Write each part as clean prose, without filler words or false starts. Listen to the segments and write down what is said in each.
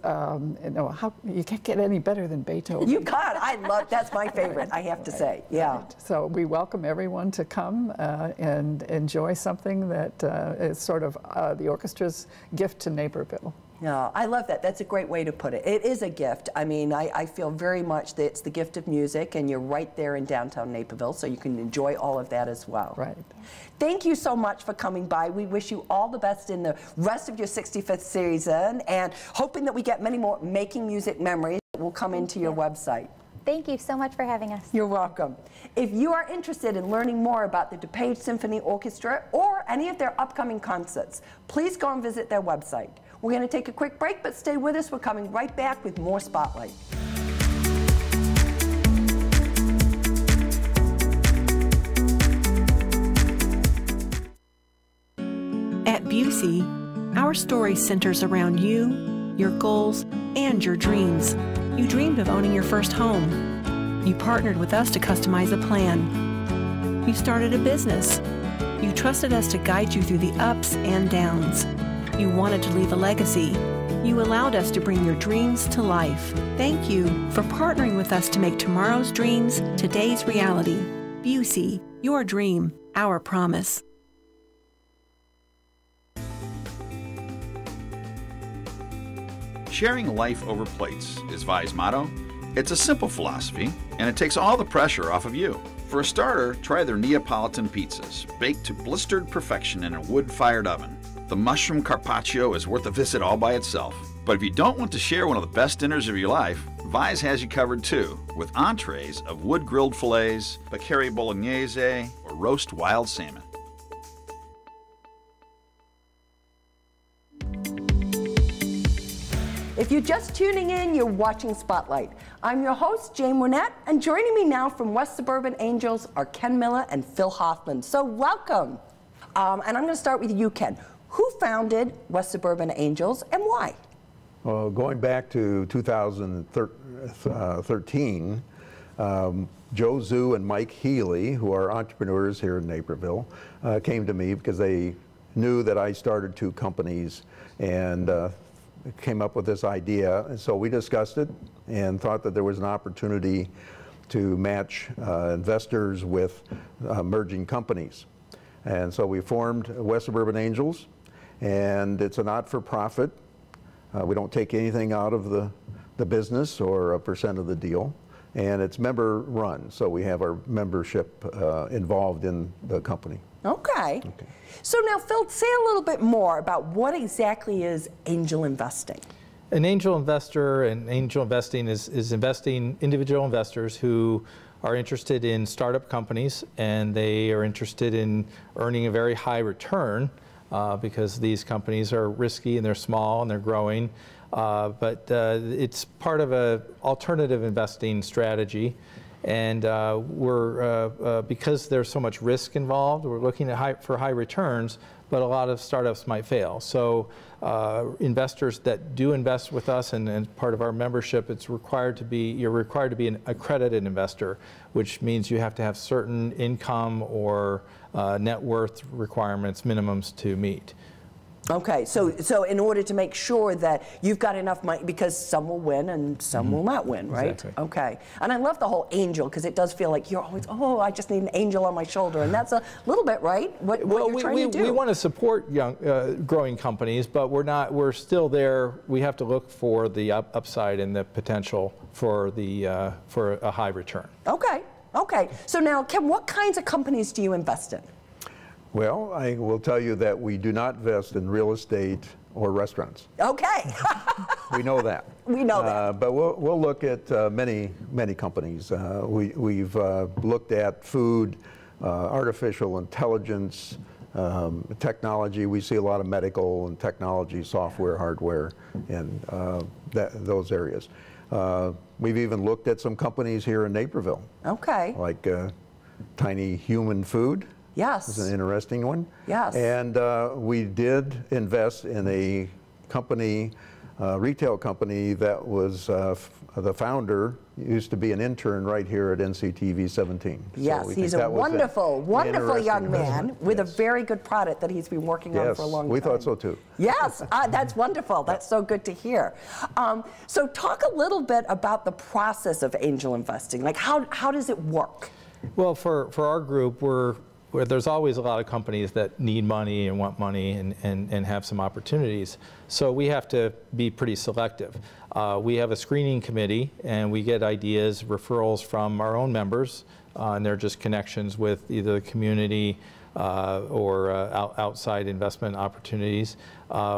You can't get any better than Beethoven. You can't. That's my favorite, I have to say. Yeah. Right. So we welcome everyone to come and enjoy something that is sort of the orchestra's gift to Naperville. No, I love that. That's a great way to put it. It is a gift. I mean, I feel very much that it's the gift of music, and you're right there in downtown Naperville, so you can enjoy all of that as well. Right. Thank you so much for coming by. We wish you all the best in the rest of your 65th season, and hoping that we get many more making music memories that will come into your website. Thank you so much for having us. You're welcome. If you are interested in learning more about the DuPage Symphony Orchestra or any of their upcoming concerts, please go and visit their website. We're going to take a quick break, but stay with us. We're coming right back with more Spotlight. At Busey, our story centers around you, your goals, and your dreams. You dreamed of owning your first home. You partnered with us to customize a plan. You started a business. You trusted us to guide you through the ups and downs. You wanted to leave a legacy. You allowed us to bring your dreams to life. Thank you for partnering with us to make tomorrow's dreams today's reality. Busey, your dream, our promise. Sharing life over plates is Vi's motto. It's a simple philosophy, and it takes all the pressure off of you. For a starter, try their Neapolitan pizzas, baked to blistered perfection in a wood-fired oven. The mushroom carpaccio is worth a visit all by itself. But if you don't want to share one of the best dinners of your life, Vi's has you covered too, with entrees of wood-grilled fillets, peccari bolognese, or roast wild salmon. If you're just tuning in, you're watching Spotlight. I'm your host, Jane Winnett, and joining me now from West Suburban Angels are Ken Miller and Phil Hoffman. So welcome. And I'm going to start with you, Ken. Who founded West Suburban Angels and why? Well, going back to 2013, Joe Zhu and Mike Healy, who are entrepreneurs here in Naperville, came to me because they knew that I started two companies and came up with this idea. And so we discussed it and thought that there was an opportunity to match investors with merging companies. And so we formed West Suburban Angels, and it's a not-for-profit. We don't take anything out of the business or a percent of the deal, and it's member-run, so we have our membership involved in the company. Okay. So now, Phil, say a little bit more about what exactly is angel investing. An angel investor and angel investing is investing individual investors who are interested in startup companies, and they are interested in earning a very high return because these companies are risky and they're small and they're growing. But it's part of an alternative investing strategy. And because there's so much risk involved, we're looking at for high returns, but a lot of startups might fail. So investors that do invest with us and part of our membership, you're required to be an accredited investor, which means you have to have certain income or net worth requirements, minimums to meet. Okay, so in order to make sure that you've got enough money, because some will win and some will not win, right? Exactly. Okay, and I love the whole angel, because it does feel like you're always, oh, I just need an angel on my shoulder, and that's a little bit, right? What you're trying to do. We want to support young, growing companies, but we're still there. We have to look for the upside and the potential for a high return. Okay, okay. So now, Ken, what kinds of companies do you invest in? Well, I will tell you that we do not invest in real estate or restaurants. Okay. We know that. We know that. But we'll look at many companies. We've looked at food, artificial intelligence, technology. We see a lot of medical and technology, software, hardware, and those areas. We've even looked at some companies here in Naperville. Okay. Like Tiny Human Food. Yes. It's an interesting one. Yes. And we did invest in a company retail company that was the founder used to be an intern right here at NCTV17. Yes, so he's a wonderful, wonderful young man with a very good product that he's been working on for a long time. We thought so too. Yes, that's wonderful. That's so good to hear. So talk a little bit about the process of angel investing. Like how does it work? Well, for our group, there's always a lot of companies that need money and want money and have some opportunities. So we have to be pretty selective. We have a screening committee, and we get ideas, referrals from our own members, and they're just connections with either the community or outside investment opportunities.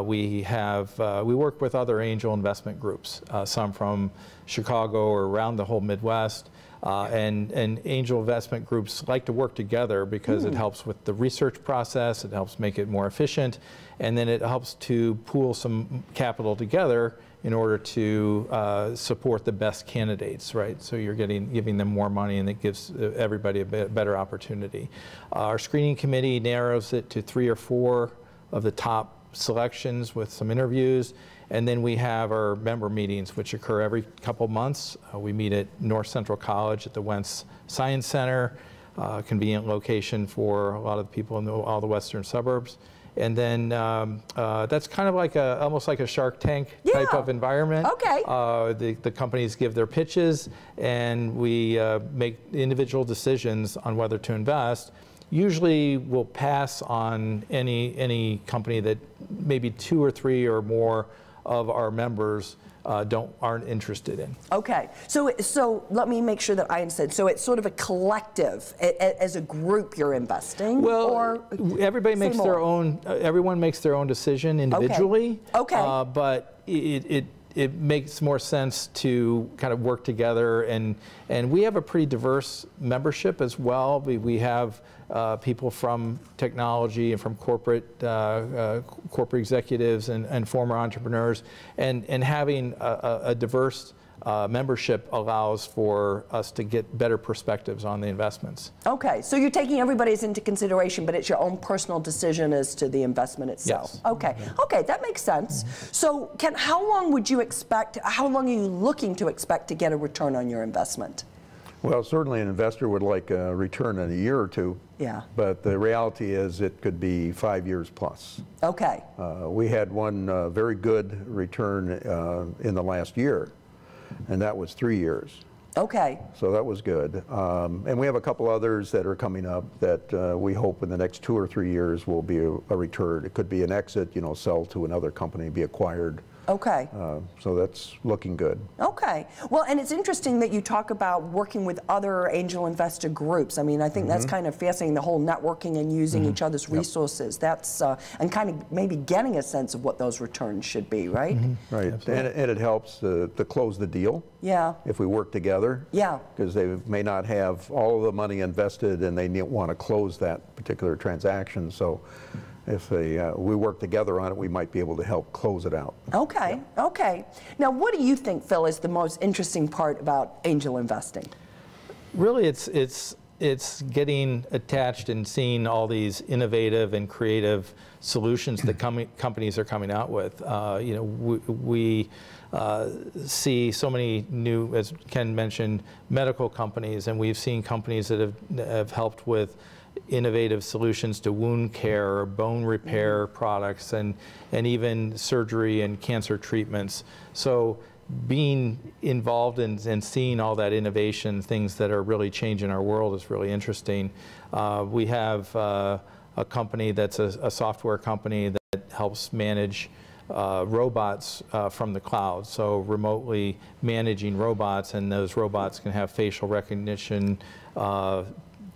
We work with other angel investment groups, some from Chicago or around the whole Midwest. And angel investment groups like to work together because it helps with the research process, it helps make it more efficient, and then it helps to pool some capital together in order to support the best candidates, right? So you're giving them more money, and it gives everybody a better opportunity. Our screening committee narrows it to 3 or 4 of the top selections with some interviews. And then we have our member meetings, which occur every couple months. We meet at North Central College at the Wentz Science Center, convenient location for a lot of the people in all the western suburbs. And then that's kind of like almost like a Shark Tank type of environment. Okay. The companies give their pitches, and we make individual decisions on whether to invest. Usually we'll pass on any company that maybe 2 or 3 or more of our members aren't interested in. Okay, so let me make sure that I understand. So it's sort of a collective, as a group you're investing? Well, or everybody makes their own, everyone makes their own decision individually. Okay. But it makes more sense to kind of work together, and we have a pretty diverse membership as well. We have people from technology and from corporate executives and former entrepreneurs, and having a diverse membership allows for us to get better perspectives on the investments. Okay, so you're taking everybody's into consideration, but it's your own personal decision as to the investment itself. Yes. Okay, okay, that makes sense. So Ken, how long would you expect, how long are you looking to expect to get a return on your investment? Well, certainly an investor would like a return in a year or 2. Yeah. But the reality is it could be 5 years plus. Okay. We had one very good return in the last year, and that was 3 years. Okay. So that was good. And we have a couple others that are coming up that we hope in the next 2 or 3 years will be a return. It could be an exit, sell to another company, be acquired. Okay. So that's looking good. Okay. Well, and it's interesting that you talk about working with other angel investor groups. I mean, I think that's kind of fascinating, the whole networking and using each other's resources. That's, and kind of maybe getting a sense of what those returns should be, right? Right. And it helps to close the deal. Yeah. If we work together. Yeah. Because they may not have all of the money invested and they want to close that particular transaction. So if we work together on it, we might be able to help close it out. Okay, okay. Now, what do you think, Phil, is the most interesting part about angel investing? Really, it's getting attached and seeing all these innovative and creative solutions that companies are coming out with. We see so many new, as Ken mentioned, medical companies, and we've seen companies that have helped with innovative solutions to wound care or bone repair products, and even surgery and cancer treatments. So being involved and seeing all that innovation, things that are really changing our world, is really interesting. We have a company that's a software company that helps manage robots from the cloud, so remotely managing robots, and those robots can have facial recognition,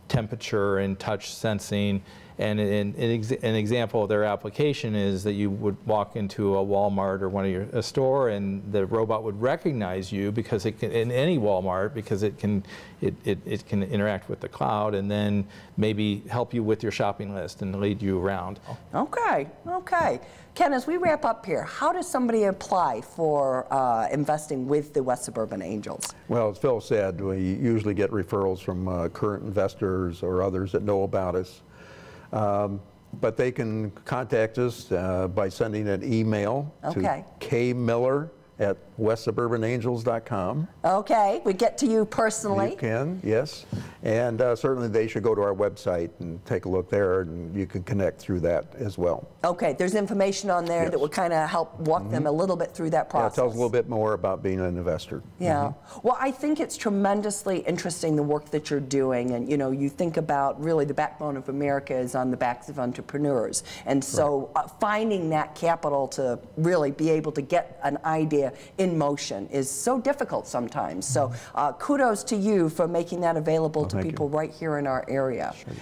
temperature and touch sensing. And an example of their application is that you would walk into a Walmart or a store, and the robot would recognize you because it can, in any Walmart, because it can interact with the cloud, and then maybe help you with your shopping list and lead you around. Okay, okay. Ken, as we wrap up here, how does somebody apply for investing with the West Suburban Angels? Well, as Phil said, we usually get referrals from current investors or others that know about us. But they can contact us by sending an email Okay. to kmiller@westsuburbanangels.com. Okay, we get to you personally. You can, yes. And certainly they should go to our website and take a look there, and you can connect through that as well. Okay, there's information on there that will kind of help walk them a little bit through that Yeah, it process. tells a little bit more about being an investor. Yeah. Well, I think it's tremendously interesting, the work that you're doing. And, you know, you think about really the backbone of America is on the backs of entrepreneurs. And so finding that capital to really be able to get an idea in motion is so difficult sometimes. So kudos to you for making that available to people right here in our area. Sure.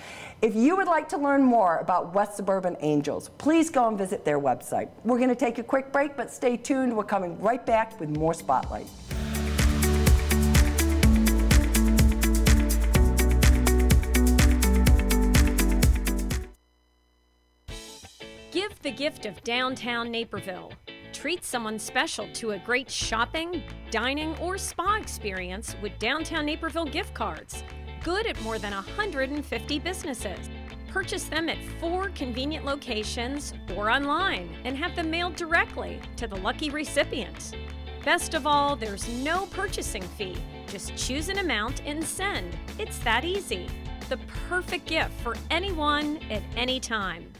If you would like to learn more about West Suburban Angels, please go and visit their website. We're going to take a quick break, but stay tuned. We're coming right back with more Spotlight. Give the gift of downtown Naperville. Treat someone special to a great shopping, dining, or spa experience with Downtown Naperville gift cards. Good at more than 150 businesses. Purchase them at 4 convenient locations or online and have them mailed directly to the lucky recipients. Best of all, there's no purchasing fee. Just choose an amount and send. It's that easy. The perfect gift for anyone at any time.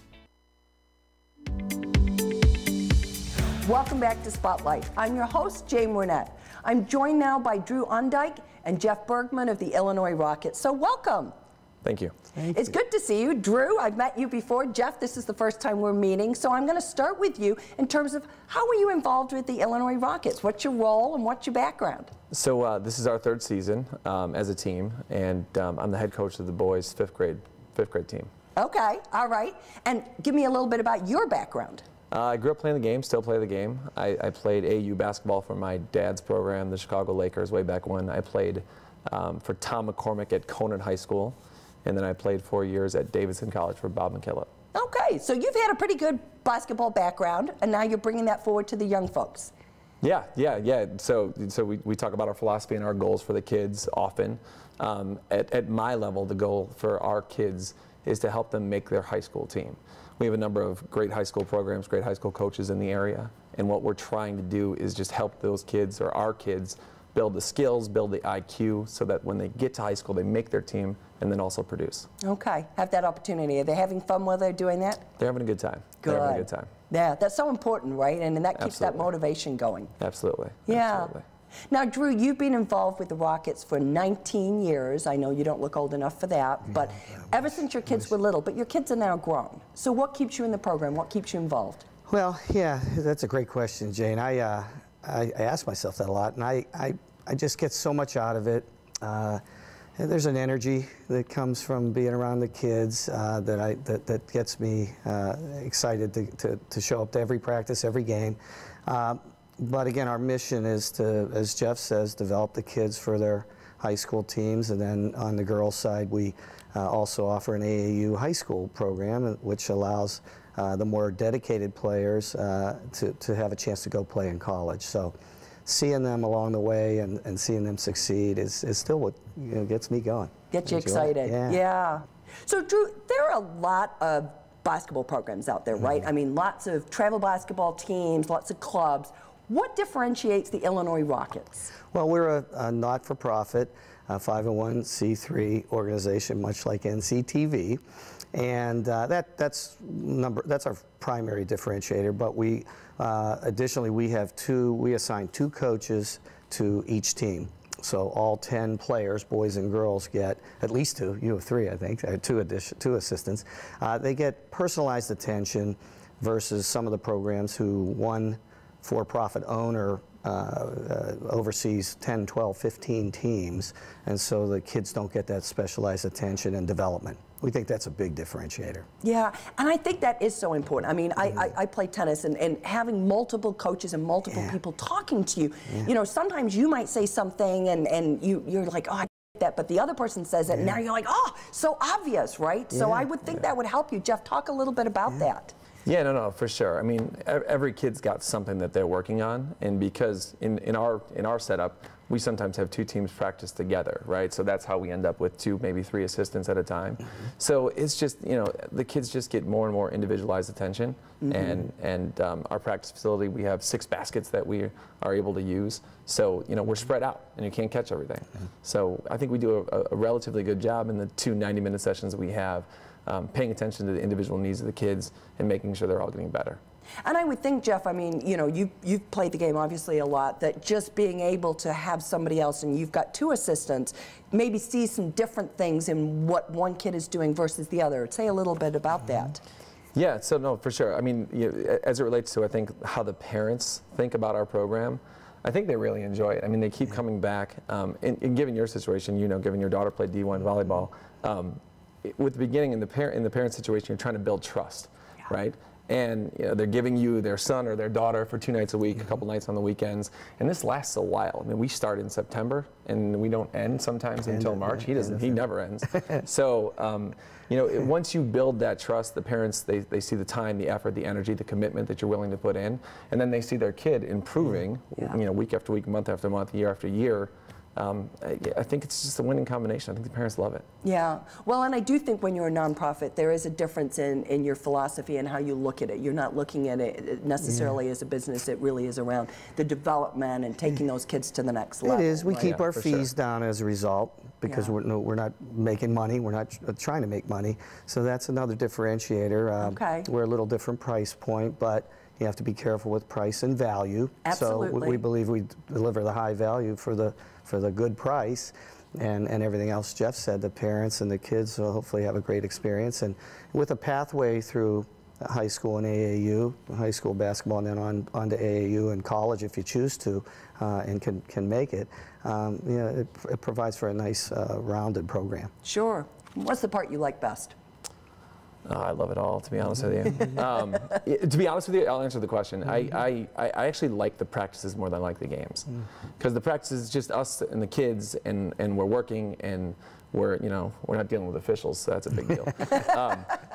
Welcome back to Spotlight. I'm your host, Jay Murnett. I'm joined now by Drew Undyke and Jeff Bergman of the Illinois Rockets. So welcome. Thank you. It's good to see you. Drew, I've met you before. Jeff, this is the first time we're meeting. So I'm going to start with you in terms of how were you involved with the Illinois Rockets? What's your role and what's your background? So this is our 3rd season as a team, and I'm the head coach of the boys' fifth grade team. Okay, all right. And give me a little bit about your background. I grew up playing the game, still play the game. I played AU basketball for my dad's program, the Chicago Lakers, way back when. I played for Tom McCormick at Conant High School, and then I played 4 years at Davidson College for Bob McKillop. Okay, so you've had a pretty good basketball background, and now you're bringing that forward to the young folks. Yeah. So we talk about our philosophy and our goals for the kids often. At my level, the goal for our kids is to help them make their high school team. We have a number of great high school programs, great high school coaches in the area, and what we're trying to do is just help those kids, or our kids, build the skills, build the IQ, so that when they get to high school, they make their team and then also produce. Okay, have that opportunity. Are they having fun while they're doing that? They're having a good time. Good. They're having a good time. Yeah, that's so important, right? And that keeps that motivation going. Absolutely. Yeah. Absolutely. Now, Drew, you've been involved with the Rockets for 19 years. I know you don't look old enough for that, but ever since your kids were little, but your kids are now grown. So what keeps you in the program? What keeps you involved? Well, yeah, that's a great question, Jane. I ask myself that a lot, and I just get so much out of it. There's an energy that comes from being around the kids that gets me excited to show up to every practice, every game. But again, our mission is to, as Jeff says, develop the kids for their high school teams. And then on the girls' side, we also offer an AAU high school program, which allows the more dedicated players to have a chance to go play in college. So seeing them along the way and seeing them succeed is still what gets me going. Gets you excited. Yeah. So, Drew, there are a lot of basketball programs out there, right? I mean, lots of travel basketball teams, lots of clubs. What differentiates the Illinois Rockets? Well, we're a not-for-profit 501c3 organization, much like NCTV, and that's our primary differentiator. But we additionally we assign 2 coaches to each team. So all 10 players, boys and girls, get at least 2. You have 3, I think. 2 assistants. They get personalized attention versus some of the programs who one for-profit owner oversees 10, 12, 15 teams, and so the kids don't get that specialized attention and development. We think that's a big differentiator. Yeah, and I think that is so important. I mean, I play tennis, and having multiple coaches and multiple people talking to you, you know, sometimes you might say something and you're like, oh, I get that, but the other person says it, and now you're like, oh, so obvious, right? So I would think that would help you. Jeff, talk a little bit about that. Yeah, no, for sure. I mean, every kid's got something that they're working on, and because in our setup, we sometimes have 2 teams practice together, right? So that's how we end up with 2, maybe 3 assistants at a time. So it's just, you know, the kids just get more and more individualized attention, and our practice facility, we have 6 baskets that we are able to use. So, you know, we're spread out, and you can't catch everything. So I think we do a relatively good job in the 2 90-minute sessions that we have, paying attention to the individual needs of the kids and making sure they're all getting better. And I would think, Jeff, I mean, you know, you've played the game obviously a lot, that just being able to have somebody else, and you've got 2 assistants, maybe see some different things in what one kid is doing versus the other. Say a little bit about that. Yeah, so no, for sure. I mean, as it relates to, I think, how the parents think about our program, I think they really enjoy it. I mean, they keep coming back. And given your situation, you know, given your daughter played D1 volleyball, with the beginning in the parent situation, you're trying to build trust, right? And you know, they're giving you their son or their daughter for 2 nights a week, a couple nights on the weekends, and this lasts a while. I mean, we start in September, and we don't end sometimes until March. He never ends. So, you know, once you build that trust, the parents, they see the time, the effort, the energy, the commitment that you're willing to put in, and then they see their kid improving, you know, week after week, month after month, year after year. I think it's just a winning combination. I think the parents love it. Yeah. Well, and I do think when you're a nonprofit, there is a difference in your philosophy and how you look at it. You're not looking at it necessarily as a business. It really is around the development and taking those kids to the next level. It is. We keep our fees down as a result because we're not making money. We're not trying to make money. So that's another differentiator. We're a little different price point, but you have to be careful with price and value. Absolutely. So we believe we deliver the high value for the good price, and everything else Jeff said. The parents and the kids will hopefully have a great experience, and with a pathway through high school and AAU, high school basketball, and then on to AAU and college if you choose to, and can make it. You know, it provides for a nice rounded program. Sure. What's the part you like best? Oh, I love it all, to be honest with you. To be honest with you, I'll answer the question. I actually like the practices more than I like the games, because the practices is just us and the kids, and we're working, and we're not dealing with officials, so that's a big deal.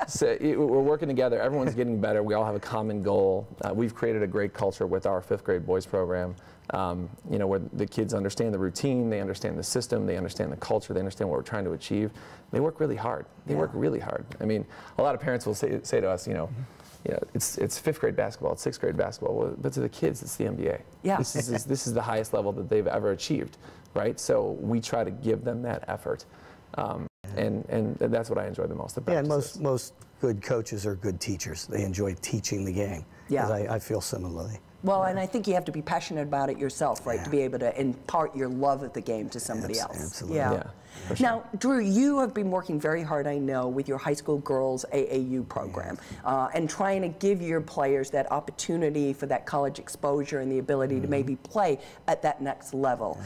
So we're working together. Everyone's getting better. We all have a common goal. We've created a great culture with our 5th grade boys program. You know, where the kids understand the routine, they understand the system, they understand the culture, they understand what we're trying to achieve. They work really hard. They work really hard. I mean, a lot of parents will say to us, you know, it's 5th grade basketball, it's 6th grade basketball. Well, but to the kids, it's the NBA. Yeah. This is the highest level that they've ever achieved, right? So we try to give them that effort, and that's what I enjoy the most. The practices. And most good coaches are good teachers. They enjoy teaching the game. Yeah. I feel similarly. Well, and I think you have to be passionate about it yourself, right, to be able to impart your love of the game to somebody else. Absolutely. Yeah. For sure. Now, Drew, you have been working very hard, I know, with your high school girls AAU program, and trying to give your players that opportunity for that college exposure and the ability to maybe play at that next level.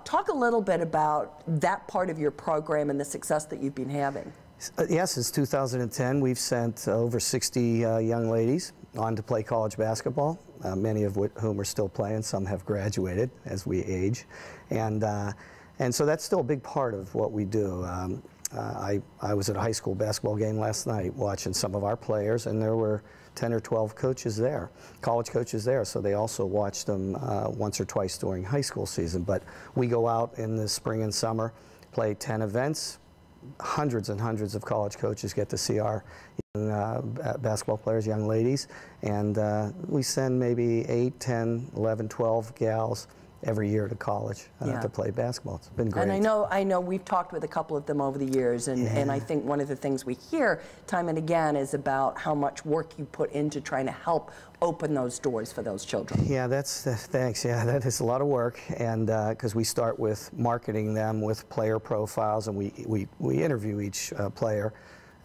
Talk a little bit about that part of your program and the success that you've been having. Yes, since 2010, we've sent over 60 young ladies on to play college basketball, many of whom are still playing. Some have graduated as we age, and so that's still a big part of what we do. I was at a high school basketball game last night watching some of our players, and there were 10 or 12 coaches there, college coaches there, so they also watched them once or twice during high school season. But we go out in the spring and summer, play 10 events. Hundreds and hundreds of college coaches get to see our young basketball players, young ladies, and we send maybe 8, 10, 11, 12 gals every year to college to play basketball. It's been great. And I know we've talked with a couple of them over the years, and I think one of the things we hear time and again is about how much work you put into trying to help open those doors for those children. Yeah, thanks. Yeah, that is a lot of work, and because we start with marketing them with player profiles, and we interview each player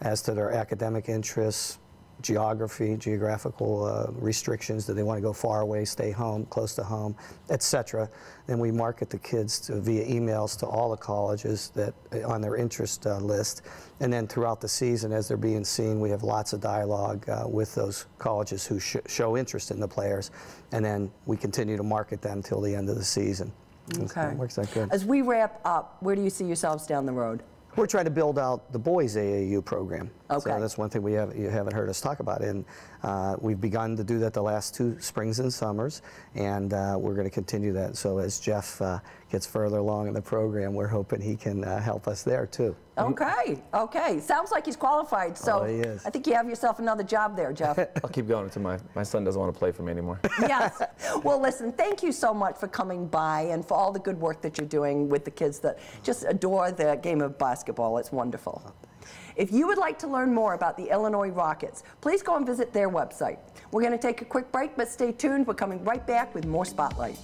as to their academic interests, geographical restrictions. Do they want to go far away, stay home, close to home, etc. Then we market the kids via emails to all the colleges that on their interest list. And then throughout the season, as they're being seen, we have lots of dialogue with those colleges who show interest in the players. And then we continue to market them till the end of the season. Okay. It works out good. As we wrap up, where do you see yourselves down the road? we're trying to build out the boys' AAU program. Okay. So that's one thing you haven't heard us talk about. And we've begun to do that the last 2 springs and summers, and we're going to continue that. So as Jeff gets further along in the program, we're hoping he can help us there too. Okay, okay. Sounds like he's qualified, so he is. I think you have yourself another job there, Jeff. I'll keep going until my son doesn't want to play for me anymore. Yes. Well, listen, thank you so much for coming by and for all the good work that you're doing with the kids that just adore the game of basketball. It's wonderful. If you would like to learn more about the Illinois Rockets, please go and visit their website. We're going to take a quick break, but stay tuned. We're coming right back with more Spotlight.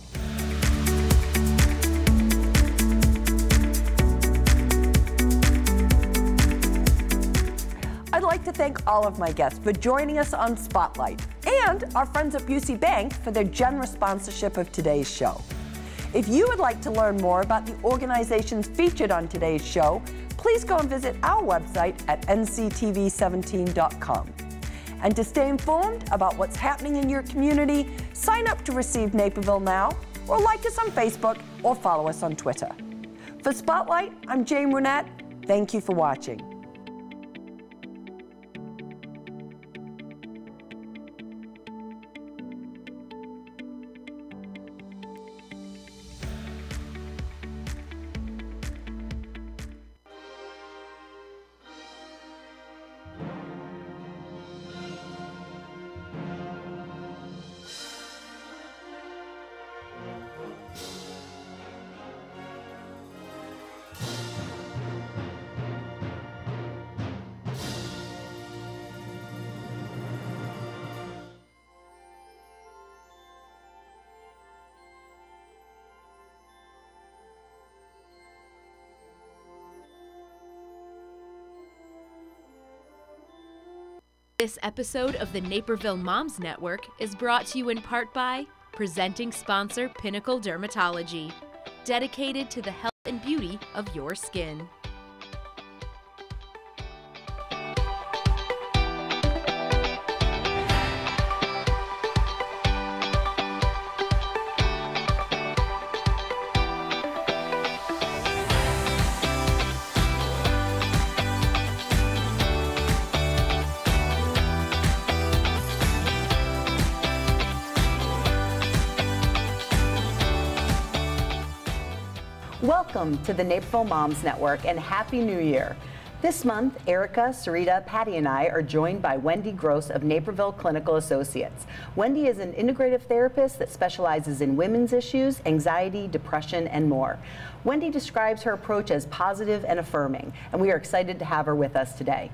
I'd like to thank all of my guests for joining us on Spotlight, and our friends at Busey Bank for their generous sponsorship of today's show. If you would like to learn more about the organizations featured on today's show, please go and visit our website at nctv17.com. And to stay informed about what's happening in your community, sign up to receive Naperville Now, or like us on Facebook, or follow us on Twitter. For Spotlight, I'm Jane Brunette. Thank you for watching. This episode of the Naperville Moms Network is brought to you in part by presenting sponsor Pinnacle Dermatology, dedicated to the health and beauty of your skin. Welcome to the Naperville Moms Network and Happy New Year. This month, Erica, Sarita, Patty, and I are joined by Wendy Gross of Naperville Clinical Associates. Wendy is an integrative therapist that specializes in women's issues, anxiety, depression, and more. Wendy describes her approach as positive and affirming, and we are excited to have her with us today.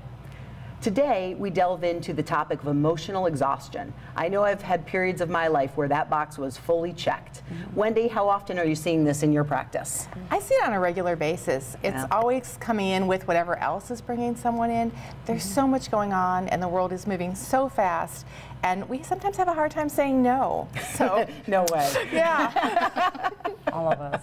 Today, we delve into the topic of emotional exhaustion. I know I've had periods of my life where that box was fully checked. Wendy, how often are you seeing this in your practice? I see it on a regular basis. It's always coming in with whatever else is bringing someone in. There's so much going on, and the world is moving so fast, and we sometimes have a hard time saying no. So no way. Yeah. All of us.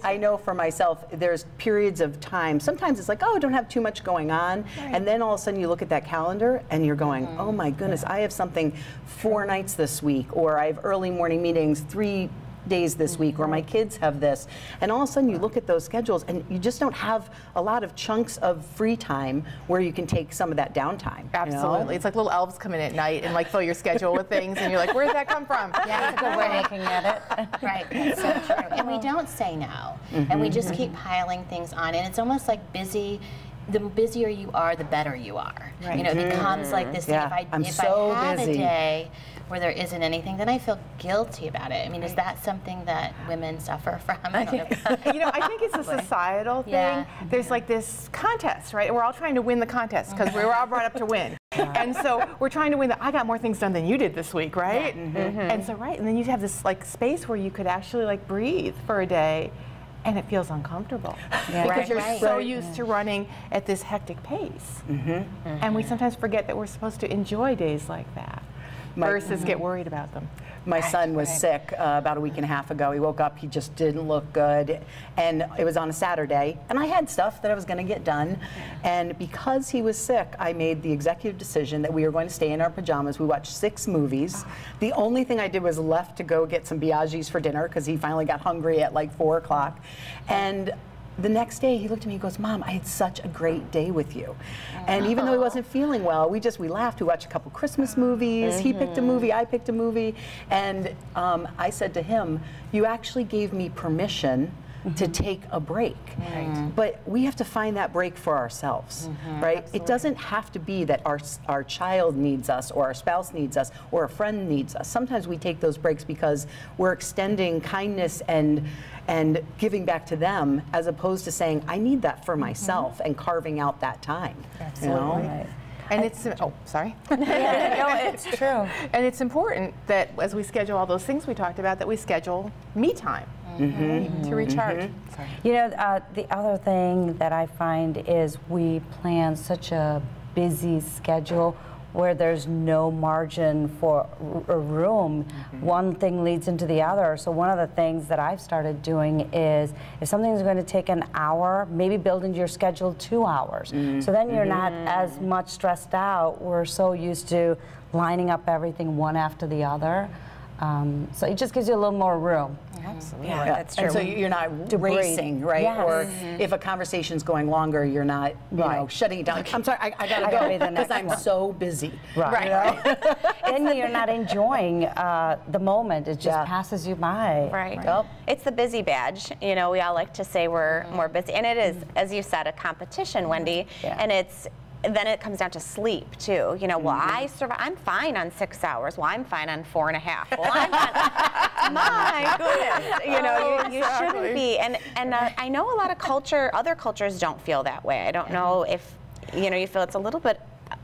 I know for myself, there's periods of time. Sometimes it's like, oh, I don't have too much going on. Right. And then all of a sudden you look at that calendar and you're going, oh my goodness, I have something 4 nights this week, or I have early morning meetings 3 days this week, or my kids have this. And all of a sudden you look at those schedules and you just don't have a lot of chunks of free time where you can take some of that downtime. Absolutely. You know? It's like little elves come in at night and like fill your schedule with things, and you're like, where did that come from? Yeah, that's a good way of looking at it. Right, that's so true. And we don't say no, and we just keep piling things on, and it's almost like busy. The busier you are, the better you are. Right. You know, it becomes like this thing, if I have a day where there isn't anything, then I feel guilty about it. I mean, is that something that women suffer from? I don't know. You know, I think it's a societal thing. Yeah. There's like this contest, right? We're all trying to win the contest because we were all brought up to win. And so we're trying to win I got more things done than you did this week, right? And so, and then you have this like space where you could actually like breathe for a day. And it feels uncomfortable because you're so used to running at this hectic pace. And we sometimes forget that we're supposed to enjoy days like that versus get worried about them. My son was sick about a week and a half ago. He woke up, he just didn't look good. And it was on a Saturday. And I had stuff that I was going to get done. And because he was sick, I made the executive decision that we were going to stay in our pajamas. We watched 6 movies. The only thing I did was left to go get some Biaggi's for dinner because he finally got hungry at like 4 o'clock. And the next day he looked at me and goes, Mom, I had such a great day with you. And even though he wasn't feeling well, we laughed. We watched a couple Christmas movies. He picked a movie, I picked a movie. And I said to him, you actually gave me permission to take a break. But we have to find that break for ourselves, right? Absolutely. It doesn't have to be that our child needs us or our spouse needs us or a friend needs us. Sometimes we take those breaks because we're extending kindness and giving back to them, as opposed to saying, I need that for myself, and carving out that time. Absolutely. You know? Right. And it's, sorry. Yeah, no, it's true. And it's important that as we schedule all those things we talked about, that we schedule me time to recharge. Sorry. You know, the other thing that I find is we plan such a busy schedule where there's no margin for a room. One thing leads into the other. So one of the things that I've started doing is, if something's going to take an hour, maybe build into your schedule 2 hours. So then you're not as much stressed out. We're so used to lining up everything one after the other. So it just gives you a little more room. Absolutely. Yeah, that's true. And so you're not racing, right? Yes. Or if a conversation's going longer, you're not, you know, shutting it down. I'm sorry, I gotta go because I'm so busy. Right. You know? Then you're not enjoying the moment. It just passes you by. Right. Yep. It's the busy badge. You know, we all like to say we're more busy, and it is, as you said, a competition, Wendy. And then it comes down to sleep too. You know, well, I'm fine on 6 hours. Well, I'm fine on 4.5. Well, I'm fine. My goodness. You know, you shouldn't be. And I know a lot of other cultures don't feel that way. I don't know if, you know, you feel it's a little bit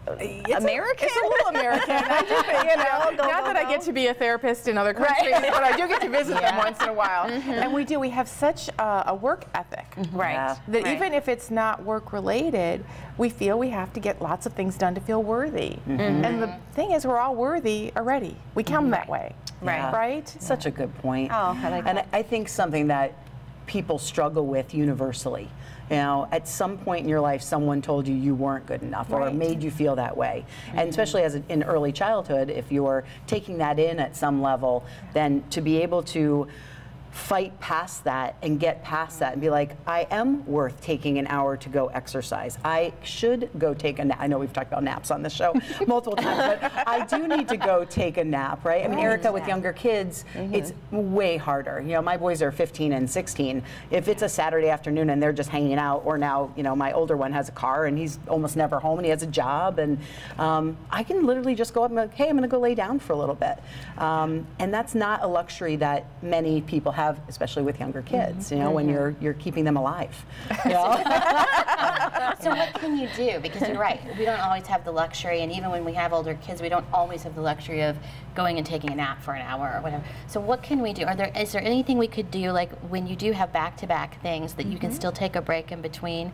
American? It's a little American. I do think, you know, not that I get to be a therapist in other countries, but I do get to visit them once in a while. And we have such a work ethic. That even if it's not work related, we feel we have to get lots of things done to feel worthy. And the thing is, we're all worthy already. We come that way. Right? Such a good point. Oh, I like that. And I think something that people struggle with universally. You know, at some point in your life, someone told you you weren't good enough or made you feel that way. And especially in early childhood, if you're taking that in at some level, then to be able to fight past that and get past that and be like, I am worth taking an hour to go exercise. I should go take a nap. I know we've talked about naps on the show multiple times, but I do need to go take a nap, right? I mean, Erica, with younger kids, it's way harder. You know, my boys are 15 and 16. If it's a Saturday afternoon and they're just hanging out, or now, you know, my older one has a car and he's almost never home and he has a job, and I can literally just go up and be like, hey, I'm going to go lay down for a little bit. And that's not a luxury that many people have, especially with younger kids, you know, when you're keeping them alive. You know? So what can you do? Because you're right, we don't always have the luxury, and even when we have older kids, we don't always have the luxury of going and taking a nap for an hour or whatever. So what can we do? Is there anything we could do, like when you do have back-to-back things, that you can still take a break in between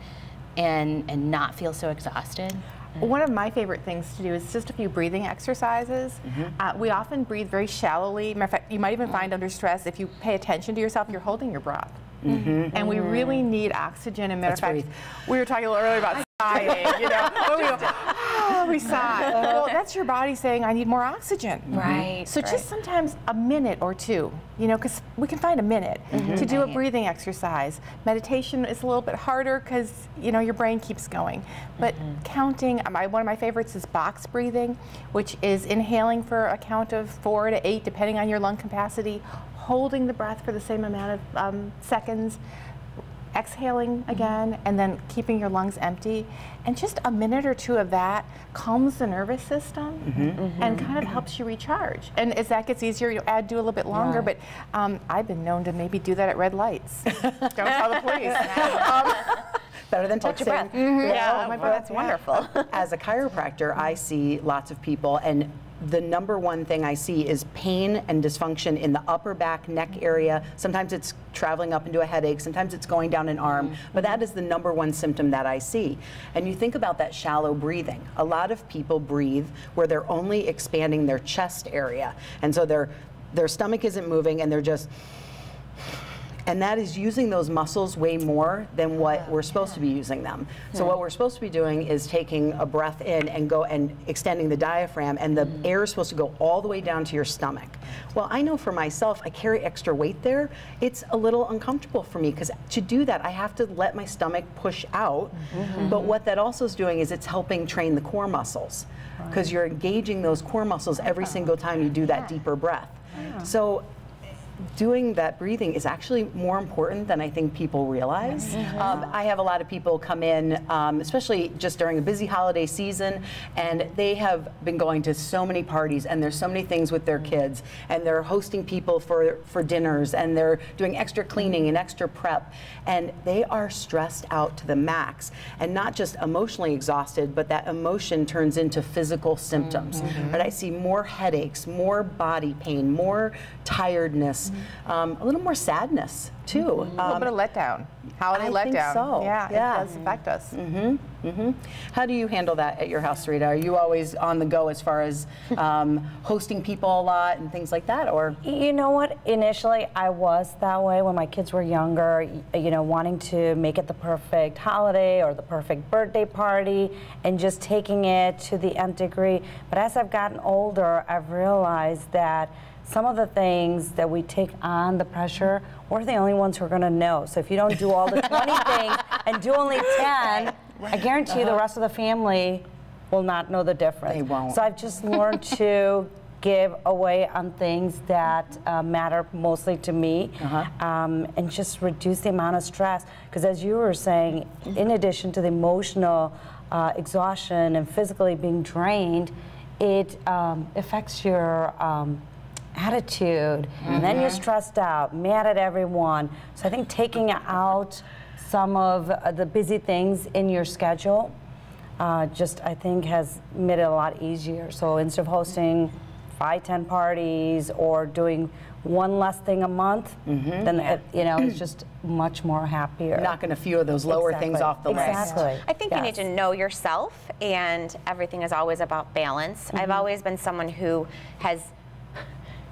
and not feel so exhausted? One of my favorite things to do is just a few breathing exercises. We often breathe very shallowly. Matter of fact, you might even find under stress, if you pay attention to yourself, you're holding your breath. And we really need oxygen. And matter of fact, we were talking a little earlier about sighing, you know. When we go, we sigh. Well, that's your body saying, I need more oxygen. So just sometimes a minute or two, you know, because we can find a minute to do a breathing exercise. Meditation is a little bit harder because, you know, your brain keeps going. But counting, one of my favorites is box breathing, which is inhaling for a count of 4 to 8, depending on your lung capacity, holding the breath for the same amount of seconds, exhaling again, and then keeping your lungs empty. And just a minute or two of that calms the nervous system and kind of helps you recharge. And as that gets easier, you do a little bit longer, but I've been known to maybe do that at red lights. Don't tell the police. Better than Hold texting. your breath. Yeah, my breath. That's wonderful. As a chiropractor, I see lots of people, and the number one thing I see is pain and dysfunction in the upper back, neck area. Sometimes it's traveling up into a headache, sometimes it's going down an arm, but that is the number one symptom that I see. And you think about that shallow breathing. A lot of people breathe where they're only expanding their chest area, and so their stomach isn't moving, and they're just And that is using those muscles way more than what we're supposed to be using them. So what we're supposed to be doing is taking a breath in and go and extending the diaphragm, and the air is supposed to go all the way down to your stomach. Well, I know for myself, I carry extra weight there. It's a little uncomfortable for me because to do that, I have to let my stomach push out. But what that also is doing is it's helping train the core muscles, because you're engaging those core muscles every single time you do that deeper breath. So doing that breathing is actually more important than I think people realize. I have a lot of people come in, especially just during a busy holiday season, and they have been going to so many parties, and there's so many things with their kids, and they're hosting people for dinners, and they're doing extra cleaning and extra prep, and they are stressed out to the max, and not just emotionally exhausted, but that emotion turns into physical symptoms. But I see more headaches, more body pain, more tiredness, a little more sadness too. A little bit of letdown. Holiday letdown. I think so. Yeah, it does affect us. How do you handle that at your house, Rita? Are you always on the go as far as hosting people a lot and things like that, or? You know what? Initially, I was that way when my kids were younger. You know, wanting to make it the perfect holiday or the perfect birthday party, and just taking it to the nth degree. But as I've gotten older, I've realized that some of the things that we take on, the pressure, we're the only ones who are going to know. So if you don't do all the 20 things and do only 10, I guarantee you the rest of the family will not know the difference. They won't. So I've just learned to give away on things that matter mostly to me, and just reduce the amount of stress. Because as you were saying, in addition to the emotional exhaustion and physically being drained, it affects your attitude, and then you're stressed out, mad at everyone. So I think taking out some of the busy things in your schedule just, I think, has made it a lot easier. So instead of hosting 5, 10 parties or doing one less thing a month, then you know, it's just much more happier. Knocking a few of those lower things off the list. Exactly. I think you need to know yourself, and everything is always about balance. I've always been someone who has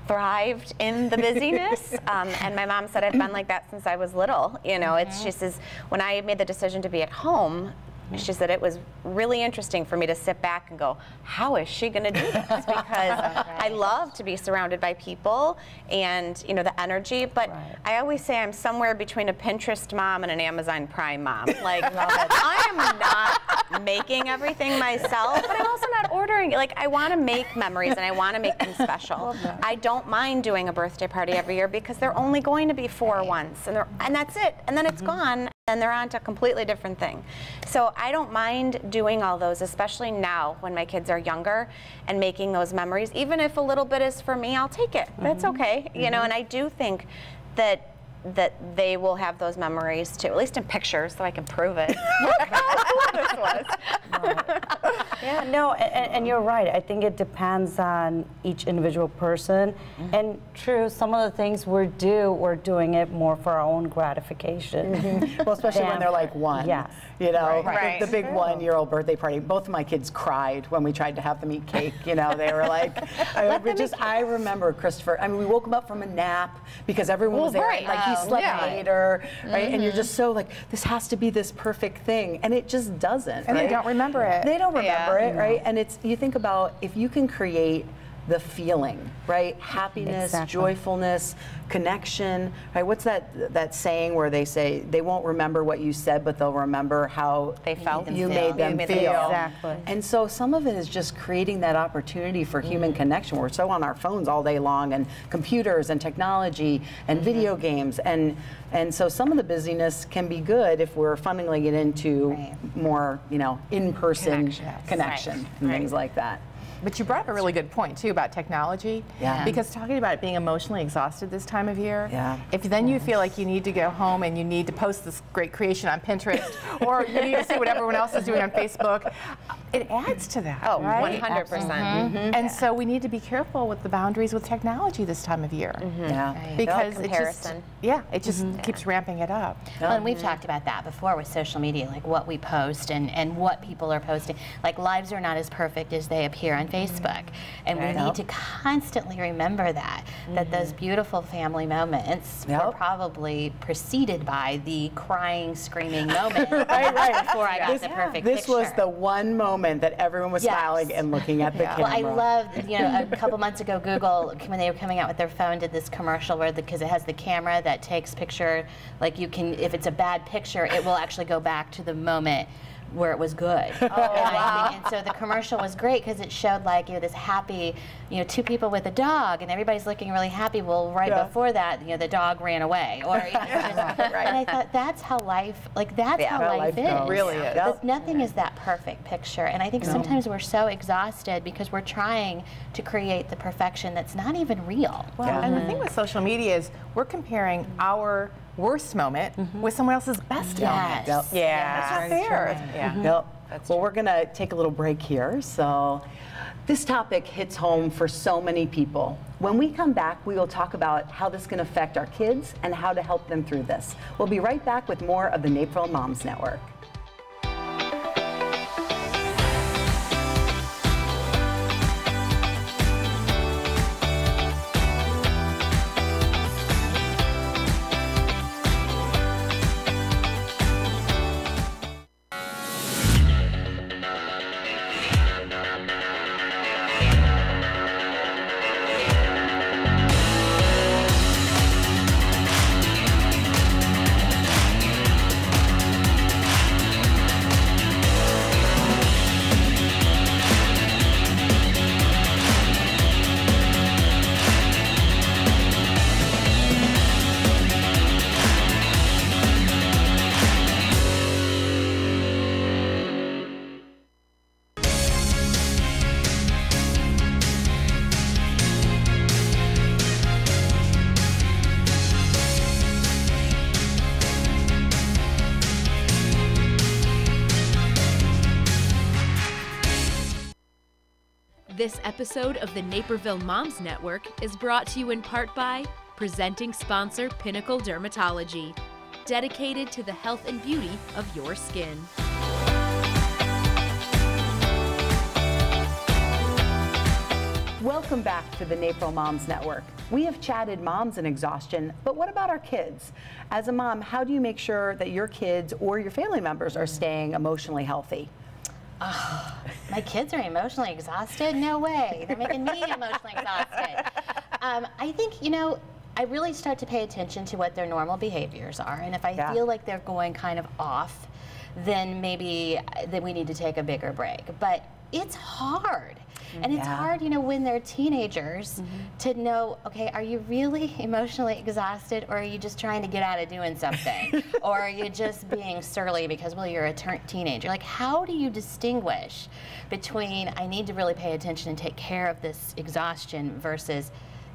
thrived in the busyness, and my mom said I've been like that since I was little. You know, it's just as when I made the decision to be at home, she said it was really interesting for me to sit back and go, how is she going to do this? Because I love to be surrounded by people and, you know, the energy, but I always say I'm somewhere between a Pinterest mom and an Amazon Prime mom. Like, I am not making everything myself, but I'm also not ordering. Like, I want to make memories and I want to make them special. I don't mind doing a birthday party every year because they're only going to be 4 once, and that's it. And then it's gone, and they're on to a completely different thing. So I don't mind doing all those, especially now when my kids are younger, and making those memories. Even if a little bit is for me, I'll take it. That's okay. You know, and I do think that they will have those memories too, at least in pictures, so I can prove it. Look how cool this was. Yeah, no, and you're right. I think it depends on each individual person. And true, some of the things we're doing it more for our own gratification. Well, especially when they're like 1. Yes. You know, Right. the big 1-year-old birthday party. Both of my kids cried when we tried to have them eat cake. You know, they were like, I remember Christopher. I mean, we woke him up from a nap because everyone was there. Like he slept later, right? And you're just so like, this has to be this perfect thing, and it just doesn't. And they don't remember it. They don't remember it, right? And it's, you think about if you can create the feeling, right? Happiness, joyfulness, connection, right? What's that saying where they say they won't remember what you said, but they'll remember how they felt you made them feel. Exactly. And so some of it is just creating that opportunity for human connection. We're so on our phones all day long, and computers and technology and video games, and so some of the busyness can be good if we're funneling it into more, you know, in-person connection and things like that. But you brought up a really good point too about technology. Yeah. Because talking about it being emotionally exhausted this time of year, if then you feel like you need to go home and you need to post this great creation on Pinterest, or you need to see what everyone else is doing on Facebook, it adds to that. Oh, right? 100%. And so we need to be careful with the boundaries with technology this time of year. Right. Because Comparison. it just keeps ramping it up. Well, and we've talked about that before with social media, like what we post and what people are posting. Like, lives are not as perfect as they appear on Facebook. And we need to constantly remember that those beautiful family moments were probably preceded by the crying, screaming moment before I got the perfect This picture. was the one moment that everyone was smiling and looking at the camera. Well, I love, you know, a couple months ago, Google, when they were coming out with their phone, did this commercial where, because it has the camera that takes picture, like you can, if it's a bad picture, it will actually go back to the moment where it was good. And so the commercial was great because it showed, like, you know, this happy, you know, two people with a dog, and everybody's looking really happy. Well, right before that, you know, the dog ran away, or you know, and I thought that's how life, like that's how life is. It really is. But nothing is that perfect picture, and I think sometimes we're so exhausted because we're trying to create the perfection that's not even real. Well, and the thing with social media is we're comparing our worst moment with someone else's best moment. Yep. Yeah. That's not fair. Yep. Well, we're going to take a little break here. So this topic hits home for so many people. When we come back, we will talk about how this can affect our kids and how to help them through this. We'll be right back with more of the Naperville Moms Network. This episode of the Naperville Moms Network is brought to you in part by presenting sponsor Pinnacle Dermatology, dedicated to the health and beauty of your skin. Welcome back to the Naperville Moms Network. We have chatted moms and exhaustion, but what about our kids? As a mom, how do you make sure that your kids or your family members are staying emotionally healthy? Oh, my kids are emotionally exhausted? No way. They're making me emotionally exhausted. I think, you know, I really start to pay attention to what their normal behaviors are. And if I feel like they're going kind of off, then maybe we need to take a bigger break. But it's hard. And it's hard, you know, when they're teenagers to know, okay, are you really emotionally exhausted, or are you just trying to get out of doing something? Or are you just being surly because, well, you're a teenager? Like, how do you distinguish between I need to really pay attention and take care of this exhaustion versus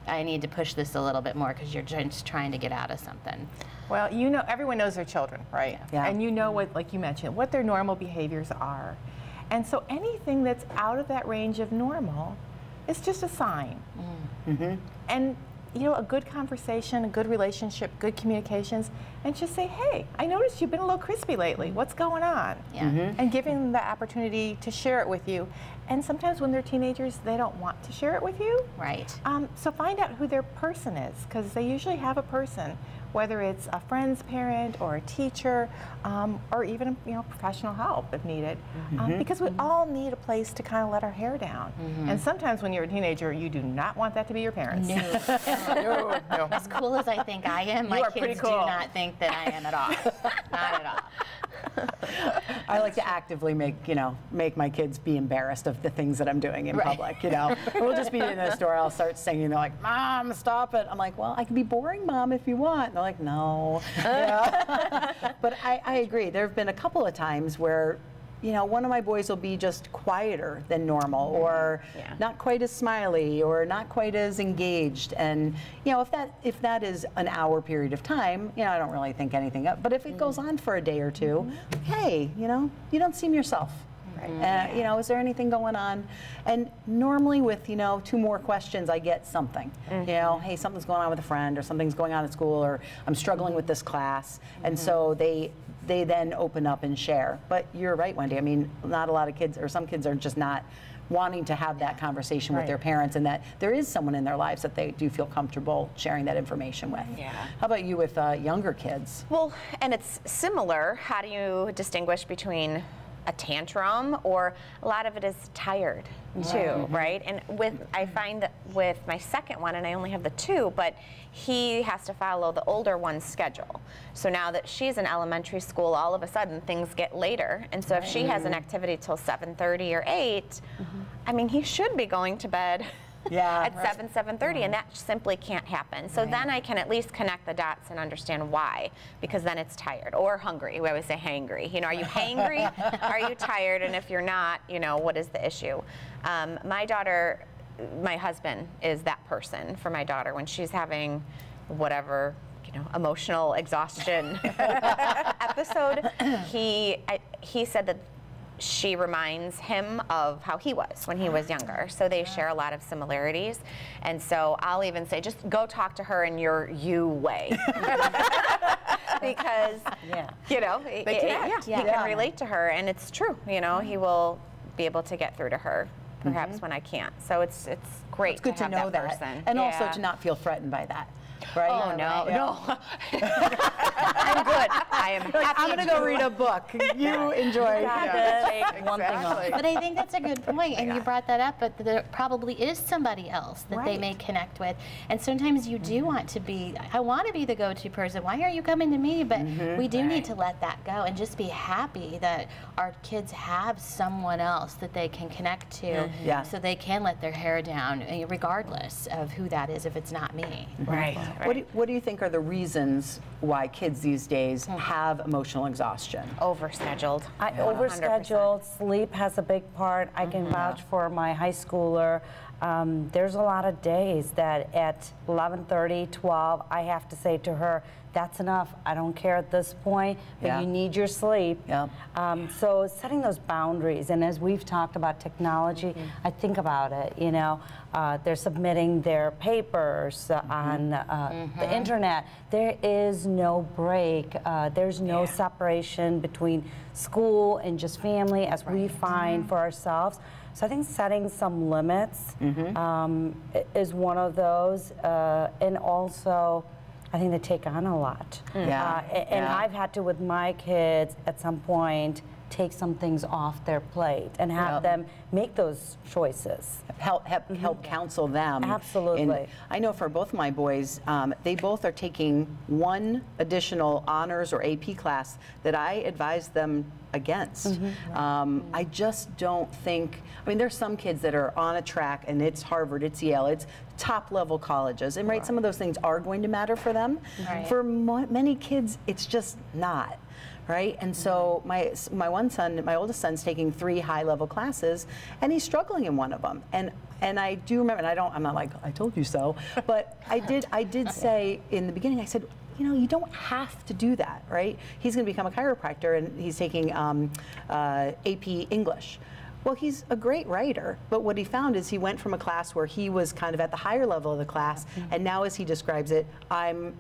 I need to push this a little bit more because you're just trying to get out of something? Well, you know, everyone knows their children, right? Yeah. And you know what, like you mentioned, what their normal behaviors are. And so anything that's out of that range of normal is just a sign. And, you know, a good conversation, a good relationship, good communications, and just say, hey, I noticed you've been a little crispy lately. What's going on? And giving them the opportunity to share it with you. And sometimes when they're teenagers, they don't want to share it with you. Right. So find out who their person is, because they usually have a person, whether it's a friend's parent or a teacher, or even, you know, professional help if needed, because we all need a place to kind of let our hair down. And sometimes when you're a teenager, you do not want that to be your parents. No. No. As cool as I think I am, my kids do not think that I am at all. Not at all. I like to actively make my kids be embarrassed of the things that I'm doing in public, you know. We'll just be in the store, I'll start singing, they're like, Mom, stop it. I'm like, well, I can be boring, Mom, if you want. And they're like, no. But I agree. There have been a couple of times where, you know, one of my boys will be just quieter than normal, or not quite as smiley, or not quite as engaged. And, you know, if that is an hour period of time, you know, I don't really think anything of. But if it goes on for a day or two, hey, you know, you don't seem yourself. You know, is there anything going on? And normally with, you know, 2 more questions, I get something. You know, hey, something's going on with a friend, or something's going on at school, or I'm struggling with this class. And so they then open up and share. But you're right, Wendy. I mean, not a lot of kids, or some kids are just not wanting to have that conversation with their parents, and that there is someone in their lives that they do feel comfortable sharing that information with. How about you with younger kids? Well, and it's similar. How do you distinguish between a tantrum, or a lot of it is tired too, right? And I find that with my second one, and I only have the 2, but he has to follow the older one's schedule. So now that she's in elementary school, all of a sudden things get later. And so if she has an activity till 7:30 or 8, I mean, he should be going to bed at 7:30, and that simply can't happen. So then I can at least connect the dots and understand why, because then it's tired or hungry. We always say hangry. You know, are you hangry? Are you tired? And if you're not, you know, what is the issue? My daughter, my husband is that person for my daughter when she's having whatever, you know, emotional exhaustion episode. He said that she reminds him of how he was when he was younger. So they share a lot of similarities. And so I'll even say, just go talk to her in your you way. Because, you know, he can relate to her, and it's true. You know, he will be able to get through to her, perhaps when I can't. So it's great It's good to have know that person. And also to not feel threatened by that. Right? Oh, no, no. I'm good. I am happy. I'm going to go read a book. You enjoy one thing off. But I think that's a good point, and you brought that up, but there probably is somebody else that they may connect with. And sometimes you do want to be, I want to be the go-to person. Why are you coming to me? But we do need to let that go and just be happy that our kids have someone else that they can connect to so they can let their hair down regardless of who that is if it's not me. What do you think are the reasons why kids these days have emotional exhaustion? Overscheduled. Overscheduled. Sleep has a big part. I can vouch for my high schooler. There's a lot of days that at 11:30, 12, I have to say to her, that's enough. I don't care at this point, but you need your sleep. So setting those boundaries, and as we've talked about technology, I think about it, you know, they're submitting their papers on the internet. There is no break. There's no separation between school and just family as we find for ourselves. So I think setting some limits is one of those, and also I think they take on a lot. And I've had to, with my kids, at some point, take some things off their plate and have them make those choices. Help counsel them. Absolutely. And I know for both my boys, they both are taking one additional honors or AP class that I advise them against. I just don't think, I mean, there's some kids that are on a track and it's Harvard, it's Yale, it's top level colleges, and some of those things are going to matter for them. For many kids, it's just not. Right, and so my oldest son's taking 3 high-level classes, and he's struggling in one of them. And I do remember, and I'm not like I told you so, but I did say in the beginning, I said, you know, you don't have to do that, right? He's going to become a chiropractor, and he's taking AP English. Well, he's a great writer, but what he found is he went from a class where he was kind of at the higher level of the class, and now, as he describes it, I'm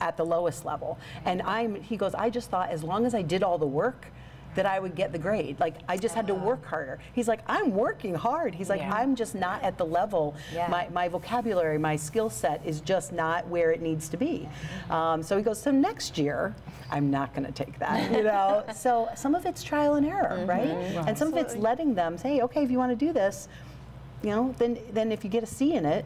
at the lowest level. And he goes, I just thought as long as I did all the work that I would get the grade. Like, I just had to work harder. He's like, I'm working hard. He's like, I'm just not at the level. My vocabulary, my skill set is just not where it needs to be. So he goes, so next year, I'm not going to take that, you know? So some of it's trial and error, right? And some of it's letting them say, okay, if you want to do this, you know, then if you get a C in it,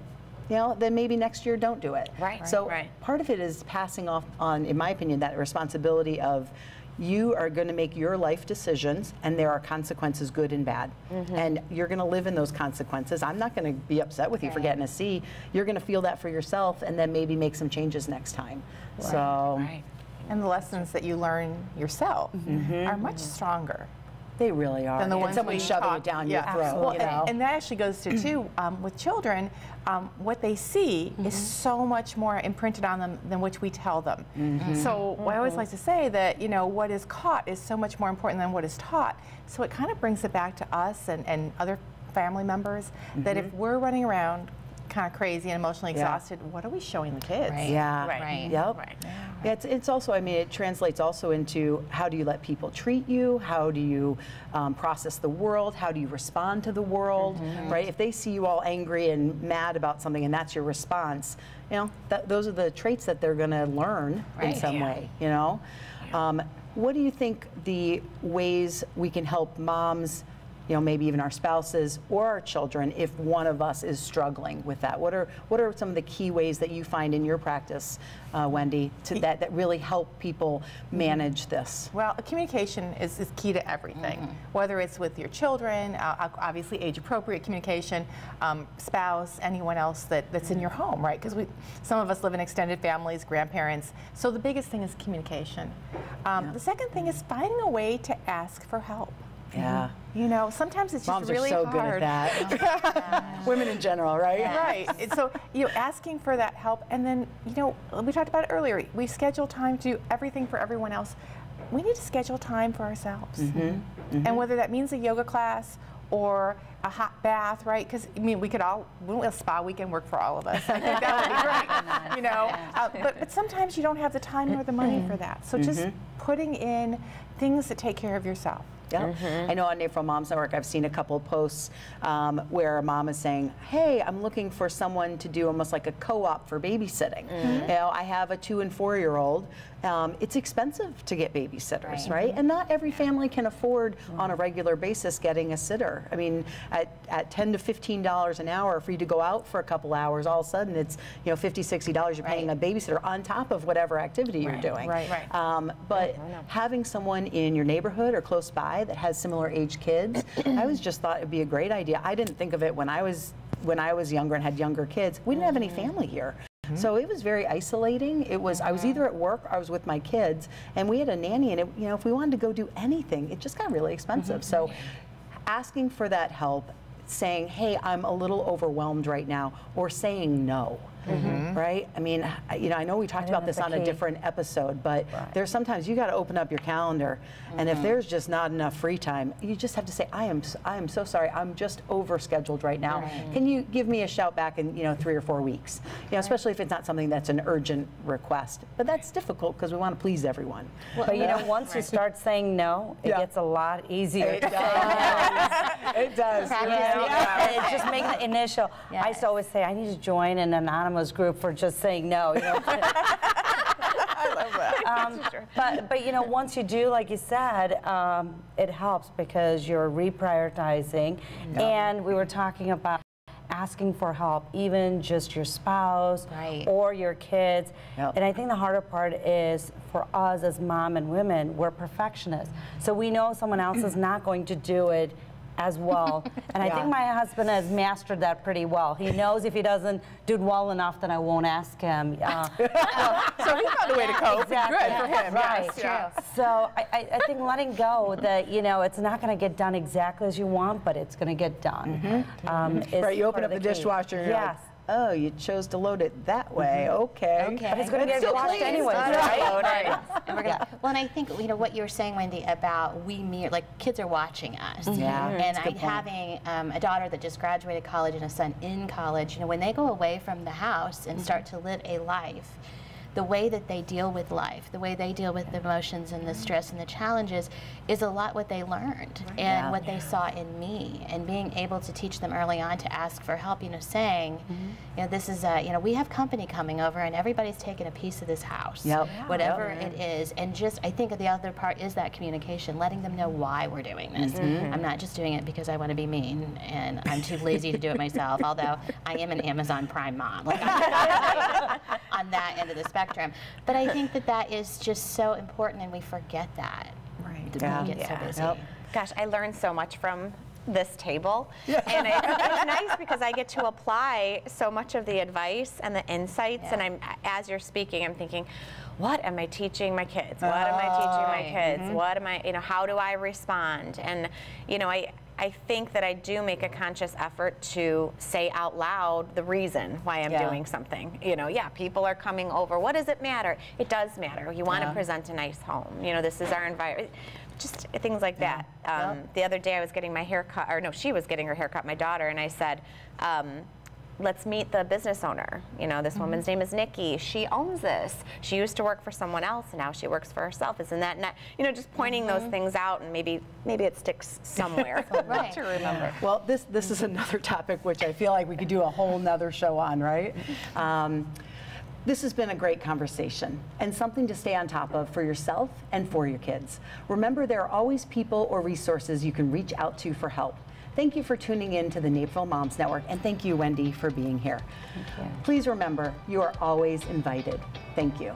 you know, then maybe next year don't do it. So part of it is passing off on, in my opinion, that responsibility of you are going to make your life decisions, and there are consequences, good and bad. And you're going to live in those consequences. I'm not going to be upset with you for getting a C. You're going to feel that for yourself, and then maybe make some changes next time. So, and the lessons that you learn yourself are much stronger They really are. Than the and ones somebody we shoving talk, it down yeah. your throat. Well, You know? and that actually goes to, too, with children, what they see is so much more imprinted on them than what we tell them. So I always like to say that, you know, what is caught is so much more important than what is taught. So it kind of brings it back to us and other family members that if we're running around kind of crazy and emotionally exhausted, what are we showing the kids? Right. Yeah. Right. Yep. Right. Yeah, it's also, I mean, it translates also into how do you let people treat you? How do you process the world? How do you respond to the world? Right? If they see you all angry and mad about something and that's your response, you know, those are the traits that they're going to learn in some way, you know? What do you think the ways we can help moms, you know, maybe even our spouses or our children, if one of us is struggling with that? What are some of the key ways that you find in your practice, Wendy, that really help people manage this? Well, communication is key to everything, whether it's with your children, obviously age-appropriate communication, spouse, anyone else that's in your home, right? Because some of us live in extended families, grandparents, so the biggest thing is communication. The second thing is finding a way to ask for help. Yeah. You know, sometimes it's just Moms really are so hard. good at that. Women in general, right? Right. And so, you know, asking for that help, and then, you know, we talked about it earlier. We schedule time to do everything for everyone else. We need to schedule time for ourselves. And whether that means a yoga class or a hot bath, right? Because, I mean, wouldn't a spa weekend work for all of us? I think that would be great, you know? But sometimes you don't have the time nor the money for that. So just putting in things that take care of yourself. Yeah. I know on Naperville Moms Network I've seen a couple of posts where a mom is saying, hey, I'm looking for someone to do almost like a co-op for babysitting. You know, I have a 2- and 4-year-old. It's expensive to get babysitters, right? And not every family can afford on a regular basis getting a sitter. I mean, at $10 to $15 an hour for you to go out for a couple hours, all of a sudden it's, you know, $50, $60 you're paying a babysitter on top of whatever activity you're doing. But having someone in your neighborhood or close by that has similar age kids, I always just thought it'd be a great idea. I didn't think of it when I was younger and had younger kids. We didn't have any family here. So it was very isolating. It was, I was either at work or I was with my kids, and we had a nanny, and you know, if we wanted to go do anything, it just got really expensive. So asking for that help, saying, hey, I'm a little overwhelmed right now, or saying no. Right? I mean, you know, I know we talked about this on a different episode, but there's sometimes you got to open up your calendar, and if there's just not enough free time, you just have to say, I am so sorry, I'm just overscheduled right now. Can you give me a shout back in, you know, 3 or 4 weeks? You know, especially if it's not something that's an urgent request. But that's difficult because we want to please everyone. Well, but you know, once you start saying no, it gets a lot easier. It does. It does. It just makes the initial. I used to always say, I need to join an anonymous group for just saying no. You know? I love that. But you know, once you do, like you said, it helps because you're reprioritizing. And we were talking about asking for help, even just your spouse or your kids. And I think the harder part is for us as mom and women, we're perfectionists. So we know someone else is not going to do it as well. And I think my husband has mastered that pretty well. He knows if he doesn't do it well enough, then I won't ask him. So he found a way to cope. Exactly. Good for him. Right. Yes. So I think letting go that, you know, it's not going to get done exactly as you want, but it's going to get done. Right, you open up the dishwasher and you're like, oh, you chose to load it that way. Okay. But it's going to get washed anyway, right? And we're gonna, well, and I think, you know, what you were saying, Wendy, about like kids are watching us. And I'm having a daughter that just graduated college and a son in college. You know, when they go away from the house and start to live a life, the way that they deal with life, the way they deal with the emotions and the stress and the challenges is a lot what they learned and what they saw in me, and being able to teach them early on to ask for help, you know, saying, you know, this is, you know, we have company coming over and everybody's taking a piece of this house, whatever it is. And just, I think the other part is that communication, letting them know why we're doing this. I'm not just doing it because I want to be mean and I'm too lazy to do it myself, although I am an Amazon Prime mom. Like, I'm on that end of the spectrum. But I think that that is just so important, and we forget that. We get so busy. Gosh, I learned so much from this table, and it's nice because I get to apply so much of the advice and the insights, and as you're speaking, I'm thinking, what am I teaching my kids? What am I teaching my kids? What am I, how do I respond? And, I think that I do make a conscious effort to say out loud the reason why I'm doing something. People are coming over. What does it matter? It does matter. You want to present a nice home. This is our environment. Just things like that. The other day I was getting my hair cut, or no, she was getting her hair cut, my daughter, and I said, let's meet the business owner. This woman's name is Nikki. She owns this. She used to work for someone else, and now she works for herself. Isn't that not, just pointing those things out, and maybe it sticks somewhere to remember. Well, this is another topic which I feel like we could do a whole nother show on, right? This has been a great conversation and something to stay on top of for yourself and for your kids. Remember, there are always people or resources you can reach out to for help. Thank you for tuning in to the Naperville Moms Network, and thank you, Wendy, for being here. Thank you. Please remember, you are always invited. Thank you.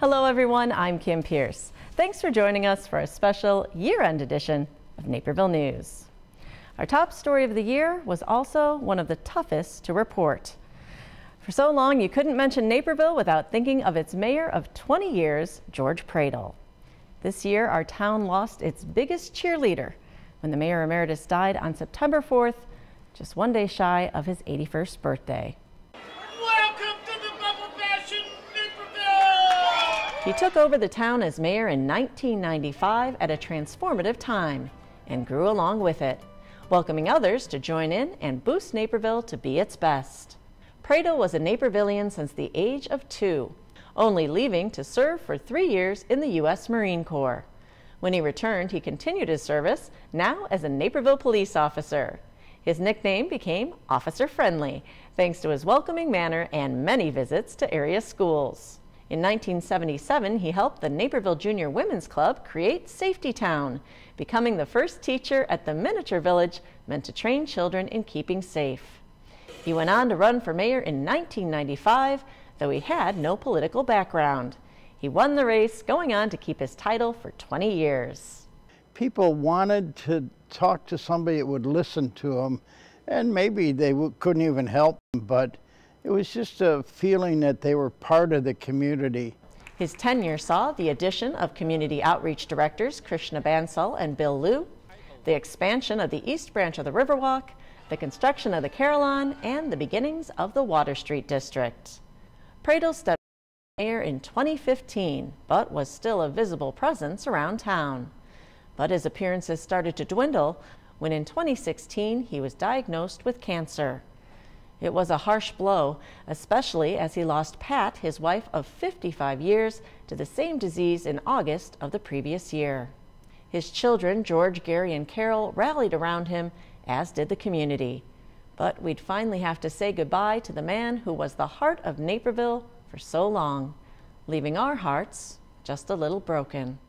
Hello everyone, I'm Kim Pierce. Thanks for joining us for a special year-end edition of Naperville News. Our top story of the year was also one of the toughest to report. For so long, you couldn't mention Naperville without thinking of its mayor of 20 years, George Pradle. This year, our town lost its biggest cheerleader when the mayor emeritus died on September 4th, just one day shy of his 81st birthday. He took over the town as mayor in 1995 at a transformative time and grew along with it, welcoming others to join in and boost Naperville to be its best. Pradle was a Napervillian since the age of 2, only leaving to serve for 3 years in the U.S. Marine Corps. When he returned, he continued his service, now as a Naperville police officer. His nickname became Officer Friendly, thanks to his welcoming manner and many visits to area schools. In 1977, he helped the Naperville Junior Women's Club create Safety Town, becoming the first teacher at the miniature village meant to train children in keeping safe. He went on to run for mayor in 1995, though he had no political background. He won the race, going on to keep his title for 20 years. People wanted to talk to somebody that would listen to them, and maybe they couldn't even help them, but it was just a feeling that they were part of the community. His tenure saw the addition of community outreach directors Krishna Bansal and Bill Liu, the expansion of the East Branch of the Riverwalk, the construction of the Carillon, and the beginnings of the Water Street District. Pradel stepped down as mayor in 2015, but was still a visible presence around town. But his appearances started to dwindle when in 2016 he was diagnosed with cancer. It was a harsh blow, especially as he lost Pat, his wife of 55 years, to the same disease in August of the previous year. His children, George, Gary, and Carol, rallied around him, as did the community. But we'd finally have to say goodbye to the man who was the heart of Naperville for so long, leaving our hearts just a little broken.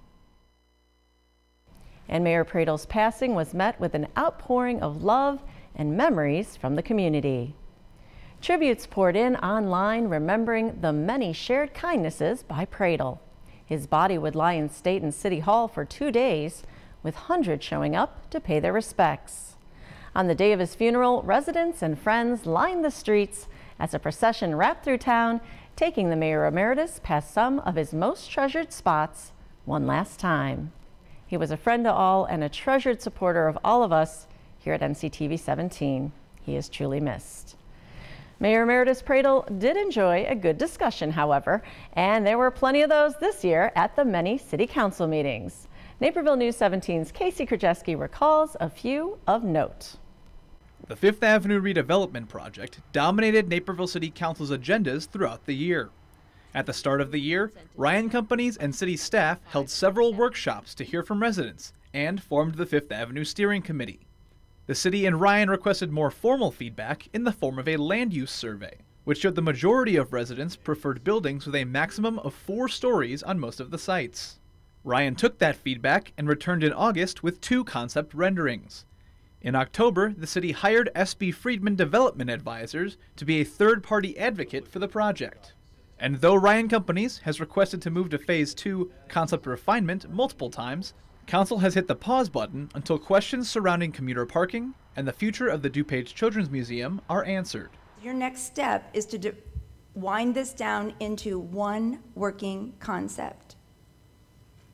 And Mayor Pradel's passing was met with an outpouring of love and memories from the community. Tributes poured in online, remembering the many shared kindnesses by Pradel. His body would lie in state in City Hall for 2 days, with hundreds showing up to pay their respects. On the day of his funeral, residents and friends lined the streets as a procession wrapped through town, taking the mayor emeritus past some of his most treasured spots one last time. He was a friend to all and a treasured supporter of all of us here at NCTV17. He is truly missed. Mayor Emeritus Pradel did enjoy a good discussion, however, and there were plenty of those this year at the many city council meetings. Naperville News 17's Casey Krajewski recalls a few of note. The Fifth Avenue redevelopment project dominated Naperville City Council's agendas throughout the year. At the start of the year, Ryan Companies and city staff held several workshops to hear from residents and formed the Fifth Avenue Steering Committee. The city and Ryan requested more formal feedback in the form of a land use survey, which showed the majority of residents preferred buildings with a maximum of 4 stories on most of the sites. Ryan took that feedback and returned in August with 2 concept renderings. In October, the city hired SB Friedman Development Advisors to be a third-party advocate for the project. And though Ryan Companies has requested to move to Phase 2 concept refinement multiple times, Council has hit the pause button until questions surrounding commuter parking and the future of the DuPage Children's Museum are answered. Your next step is to wind this down into one working concept.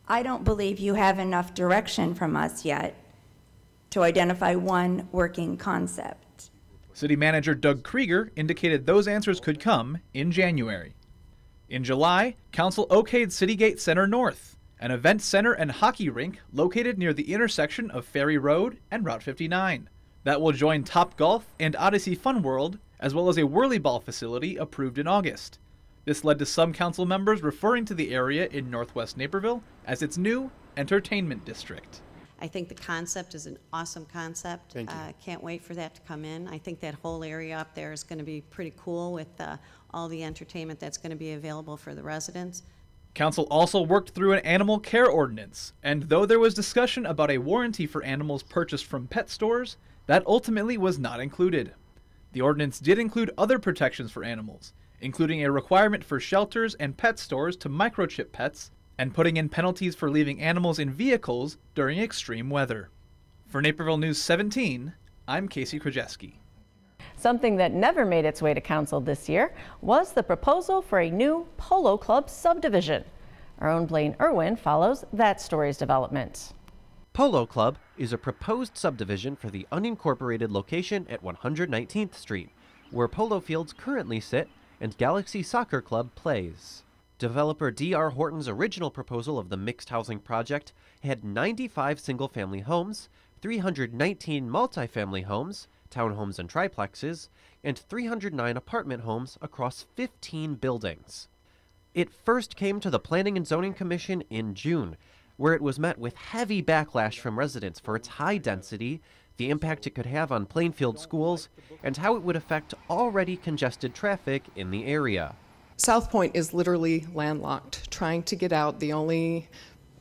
I don't believe you have enough direction from us yet to identify one working concept. City Manager Doug Krieger indicated those answers could come in January. In July, Council okayed Citygate Center North, an event center and hockey rink located near the intersection of Ferry Road and Route 59. That will join Top Golf and Odyssey Fun World, as well as a whirly ball facility approved in August. This led to some council members referring to the area in northwest Naperville as its new entertainment district. I think the concept is an awesome concept. Thank you. Can't wait for that to come in. I think that whole area up there is going to be pretty cool with all the entertainment that's going to be available for the residents. Council also worked through an animal care ordinance, and though there was discussion about a warranty for animals purchased from pet stores, that ultimately was not included. The ordinance did include other protections for animals, including a requirement for shelters and pet stores to microchip pets, and putting in penalties for leaving animals in vehicles during extreme weather. For Naperville News 17, I'm Casey Krajewski. Something that never made its way to council this year was the proposal for a new Polo Club subdivision. Our own Blaine Irwin follows that story's development. Polo Club is a proposed subdivision for the unincorporated location at 119th Street, where polo fields currently sit and Galaxy Soccer Club plays. Developer D.R. Horton's original proposal of the mixed housing project had 95 single-family homes, 319 multifamily homes, townhomes and triplexes, and 309 apartment homes across 15 buildings. It first came to the Planning and Zoning Commission in June, where it was met with heavy backlash from residents for its high density, the impact it could have on Plainfield schools, and how it would affect already congested traffic in the area. South Point is literally landlocked. Trying to get out, the only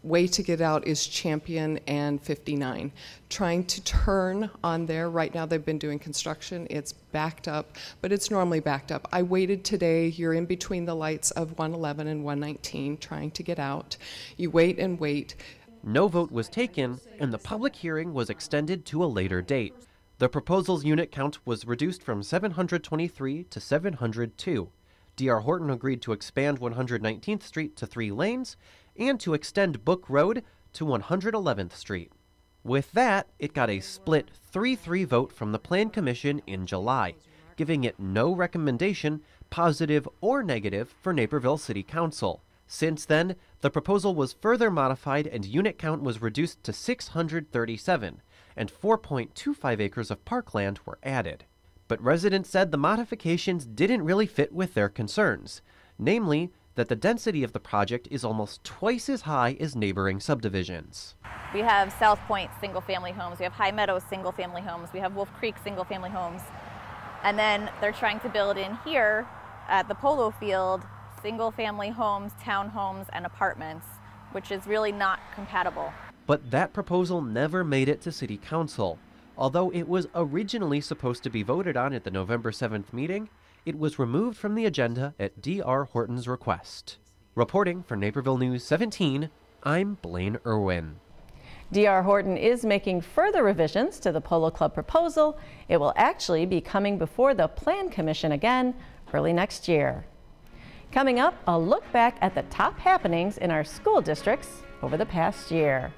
way to get out is Champion and 59. Trying to turn on there, right now they've been doing construction, it's backed up, but it's normally backed up. I waited today, you're in between the lights of 111 and 119 trying to get out. You wait and wait. No vote was taken, and the public hearing was extended to a later date. The proposal's unit count was reduced from 723 to 702. D.R. Horton agreed to expand 119th Street to 3 lanes and to extend Book Road to 111th Street. With that, it got a split 3-3 vote from the Plan Commission in July, giving it no recommendation, positive or negative, for Naperville City Council. Since then, the proposal was further modified and unit count was reduced to 637, and 4.25 acres of parkland were added. But residents said the modifications didn't really fit with their concerns, namely that the density of the project is almost twice as high as neighboring subdivisions. We have South Point single-family homes, we have High Meadows single-family homes, we have Wolf Creek single-family homes, and then they're trying to build in here at the polo field single-family homes, townhomes, and apartments, which is really not compatible. But that proposal never made it to City Council. Although it was originally supposed to be voted on at the November 7th meeting, it was removed from the agenda at D.R. Horton's request. Reporting for Naperville News 17, I'm Blaine Irwin. D.R. Horton is making further revisions to the Polo Club proposal. It will actually be coming before the Plan Commission again early next year. Coming up, a look back at the top happenings in our school districts over the past year.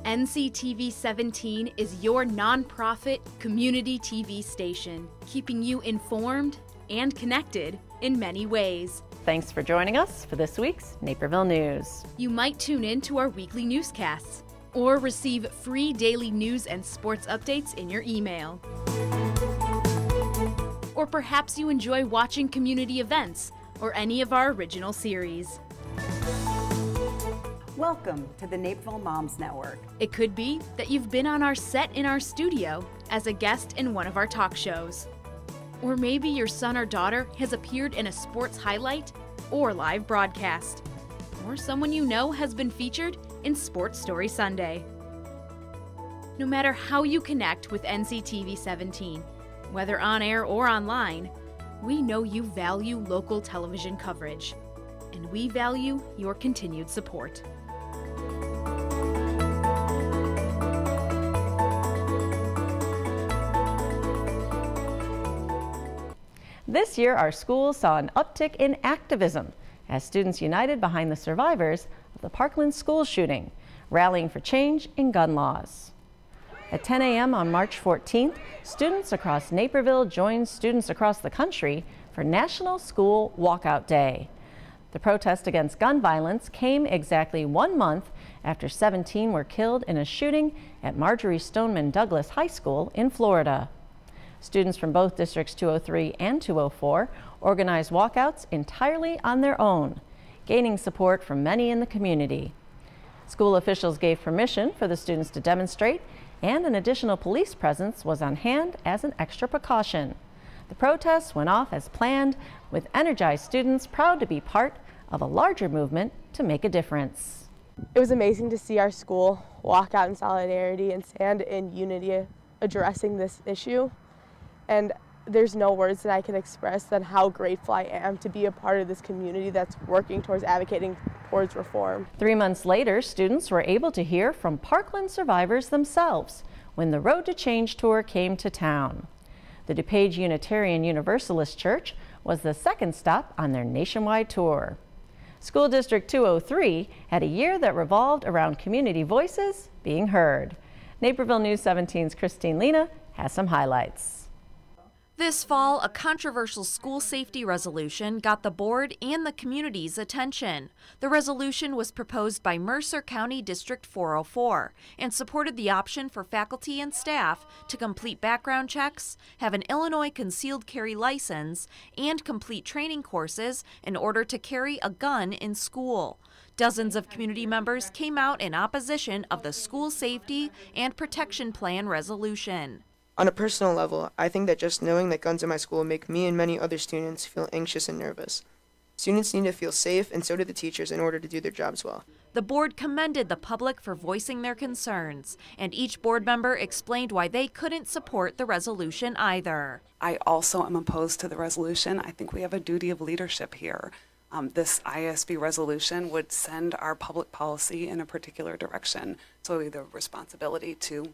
NCTV17 is your nonprofit community TV station, keeping you informed and connected in many ways. Thanks for joining us for this week's Naperville News. You might tune in to our weekly newscasts or receive free daily news and sports updates in your email. Or perhaps you enjoy watching community events or any of our original series. Welcome to the Naperville Moms Network. It could be that you've been on our set in our studio as a guest in one of our talk shows. Or maybe your son or daughter has appeared in a sports highlight or live broadcast. Or someone you know has been featured in Sports Story Sunday. No matter how you connect with NCTV17, whether on air or online, we know you value local television coverage, and we value your continued support. This year, our schools saw an uptick in activism as students united behind the survivors of the Parkland school shooting, rallying for change in gun laws. At 10 a.m. on March 14th, students across Naperville joined students across the country for National School Walkout Day. The protest against gun violence came exactly 1 month after 17 were killed in a shooting at Marjorie Stoneman Douglas High School in Florida. Students from both Districts 203 and 204 organized walkouts entirely on their own, gaining support from many in the community. School officials gave permission for the students to demonstrate, and an additional police presence was on hand as an extra precaution. The protests went off as planned, with energized students proud to be part of a larger movement to make a difference. It was amazing to see our school walk out in solidarity and stand in unity addressing this issue. And there's no words that I can express than how grateful I am to be a part of this community that's working towards advocating towards reform. 3 months later, students were able to hear from Parkland survivors themselves when the Road to Change tour came to town. The DuPage Unitarian Universalist Church was the second stop on their nationwide tour. School District 203 had a year that revolved around community voices being heard. Naperville News 17's Christine Lena has some highlights. This fall, a controversial school safety resolution got the board and the community's attention. The resolution was proposed by Mercer County District 404 and supported the option for faculty and staff to complete background checks, have an Illinois concealed carry license, and complete training courses in order to carry a gun in school. Dozens of community members came out in opposition of the school safety and protection plan resolution. On a personal level, I think that just knowing that guns in my school make me and many other students feel anxious and nervous. Students need to feel safe, and so do the teachers, in order to do their jobs well. The board commended the public for voicing their concerns, and each board member explained why they couldn't support the resolution either. I also am opposed to the resolution. I think we have a duty of leadership here. This ISB resolution would send our public policy in a particular direction, so we have the responsibility to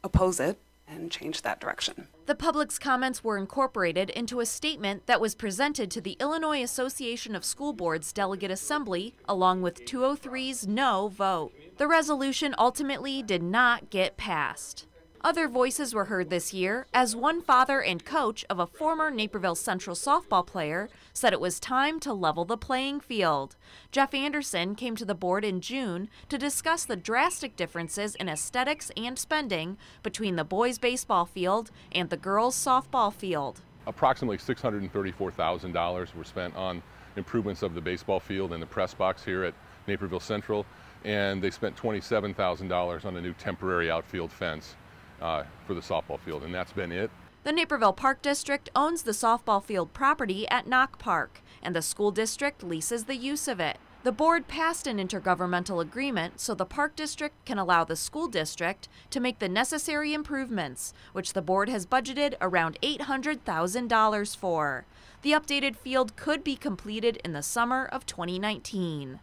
oppose it and change that direction. The public's comments were incorporated into a statement that was presented to the Illinois Association of School Boards Delegate Assembly, along with 203's no vote. The resolution ultimately did not get passed. Other voices were heard this year, as one father and coach of a former Naperville Central softball player said it was time to level the playing field. Jeff Anderson came to the board in June to discuss the drastic differences in aesthetics and spending between the boys' baseball field and the girls' softball field. Approximately $634,000 were spent on improvements of the baseball field and the press box here at Naperville Central, and they spent $27,000 on a new temporary outfield fence for the softball field, and that's been it. The Naperville Park District owns the softball field property at Knock Park, and the school district leases the use of it. The board passed an intergovernmental agreement so the Park District can allow the school district to make the necessary improvements, which the board has budgeted around $800,000 for. The updated field could be completed in the summer of 2019.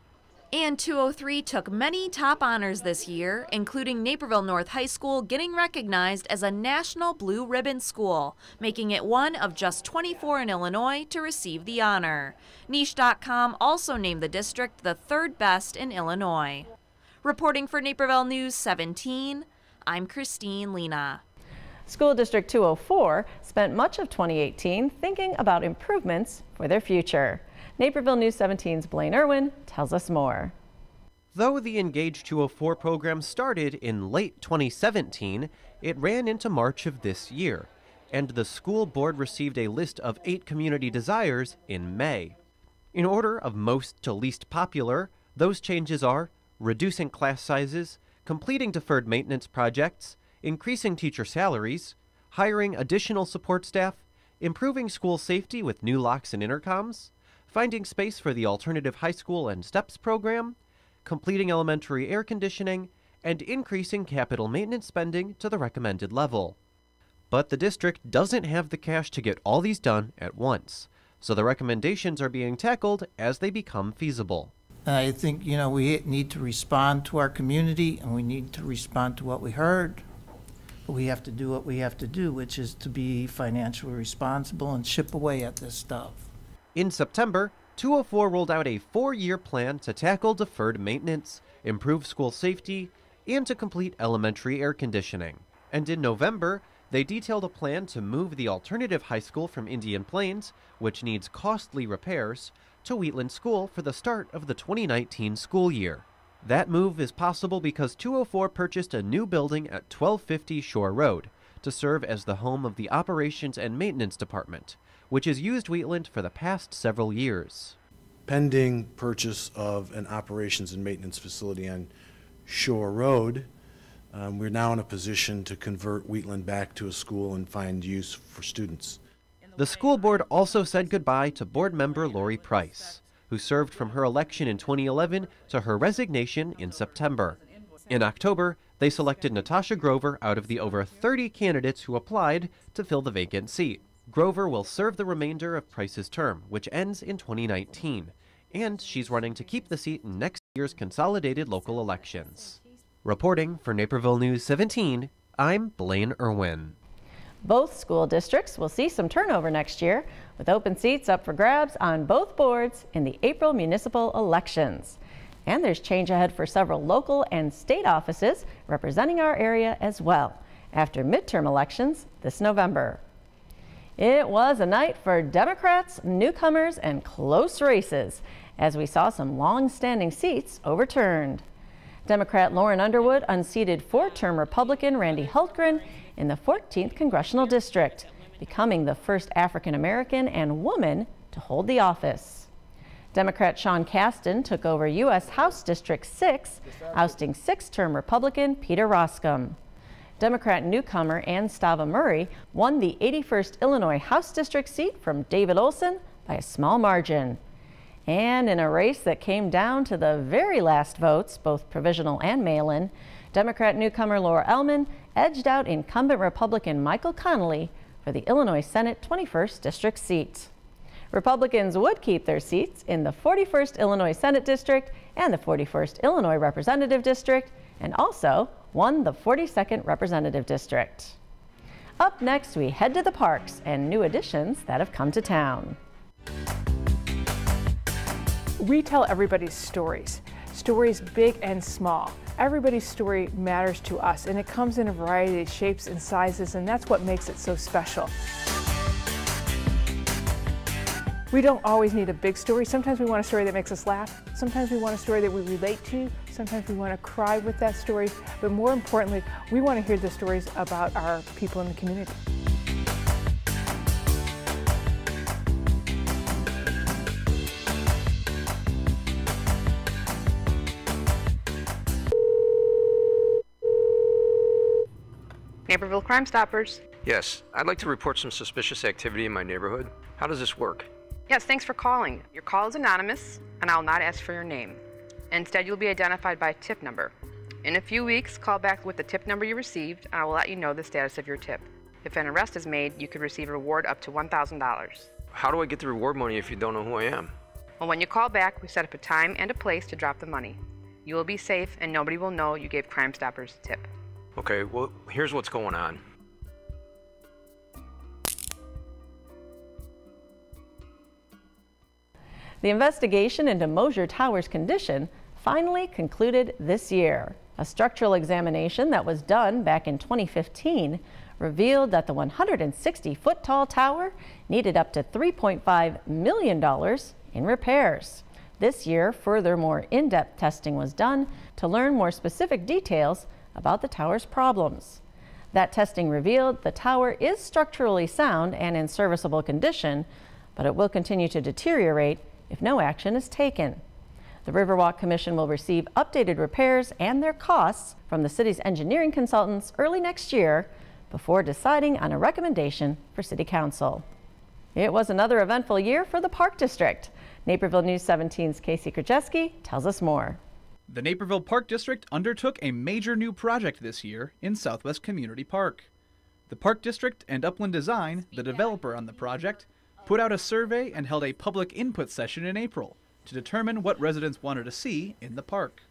And 203 took many top honors this year, including Naperville North High School getting recognized as a National Blue Ribbon School, making it one of just 24 in Illinois to receive the honor. Niche.com also named the district the third best in Illinois. Reporting for Naperville News 17, I'm Christine Lena. School District 204 spent much of 2018 thinking about improvements for their future. Naperville News 17's Blaine Irwin tells us more. Though the Engage 204 program started in late 2017, it ran into March of this year, and the school board received a list of 8 community desires in May. In order of most to least popular, those changes are reducing class sizes, completing deferred maintenance projects, increasing teacher salaries, hiring additional support staff, improving school safety with new locks and intercoms, finding space for the alternative high school and STEPS program, completing elementary air conditioning, and increasing capital maintenance spending to the recommended level. But the district doesn't have the cash to get all these done at once, so the recommendations are being tackled as they become feasible. I think, we need to respond to our community, and we need to respond to what we heard. But we have to do what we have to do, which is to be financially responsible and chip away at this stuff. In September, 204 rolled out a 4-year plan to tackle deferred maintenance, improve school safety, and to complete elementary air conditioning. And in November, they detailed a plan to move the alternative high school from Indian Plains, which needs costly repairs, to Wheatland School for the start of the 2019 school year. That move is possible because 204 purchased a new building at 1250 Shore Road to serve as the home of the Operations and Maintenance Department, which has used Wheatland for the past several years. Pending purchase of an operations and maintenance facility on Shore Road, we're now in a position to convert Wheatland back to a school and find use for students. The school board also said goodbye to board member Lori Price, who served from her election in 2011 to her resignation in September. In October, they selected Natasha Grover out of the over 30 candidates who applied to fill the vacant seat. Grover will serve the remainder of Price's term, which ends in 2019, and she's running to keep the seat in next year's consolidated local elections. Reporting for Naperville News 17, I'm Blaine Irwin. Both school districts will see some turnover next year, with open seats up for grabs on both boards in the April municipal elections. And there's change ahead for several local and state offices representing our area as well, after midterm elections this November. It was a night for Democrats, newcomers, and close races, as we saw some long-standing seats overturned. Democrat Lauren Underwood unseated 4-term Republican Randy Hultgren in the 14th Congressional District, becoming the first African-American and woman to hold the office. Democrat Sean Casten took over U.S. House District 6, ousting 6-term Republican Peter Roscom. Democrat newcomer Ann Stava Murray won the 81st Illinois House District seat from David Olson by a small margin. And in a race that came down to the very last votes, both provisional and mail-in, Democrat newcomer Laura Ellman edged out incumbent Republican Michael Connolly for the Illinois Senate 21st District seat. Republicans would keep their seats in the 41st Illinois Senate District and the 41st Illinois Representative District, and also won the 42nd Representative District. Up next, we head to the parks and new additions that have come to town. We tell everybody's stories, stories big and small. Everybody's story matters to us, and it comes in a variety of shapes and sizes, and that's what makes it so special. We don't always need a big story. Sometimes we want a story that makes us laugh. Sometimes we want a story that we relate to. Sometimes we want to cry with that story. But more importantly, we want to hear the stories about our people in the community. Naperville Crime Stoppers. Yes, I'd like to report some suspicious activity in my neighborhood. How does this work? Yes, thanks for calling. Your call is anonymous, and I'll not ask for your name. Instead, you'll be identified by a tip number. In a few weeks, call back with the tip number you received, and I will let you know the status of your tip. If an arrest is made, you could receive a reward up to $1,000. How do I get the reward money if you don't know who I am? Well, when you call back, we set up a time and a place to drop the money. You will be safe, and nobody will know you gave Crime Stoppers a tip. Okay, well, here's what's going on. The investigation into Mosier Tower's condition finally concluded this year. A structural examination that was done back in 2015 revealed that the 160-foot tall tower needed up to $3.5 million in repairs. This year, further more in-depth testing was done to learn more specific details about the tower's problems. That testing revealed the tower is structurally sound and in serviceable condition, but it will continue to deteriorate if no action is taken. The Riverwalk Commission will receive updated repairs and their costs from the city's engineering consultants early next year before deciding on a recommendation for City Council. It was another eventful year for the Park District. Naperville News 17's Casey Krajewski tells us more. The Naperville Park District undertook a major new project this year in Southwest Community Park. The Park District and Upland Design, the developer on the project, put out a survey and held a public input session in April to determine what residents wanted to see in the park.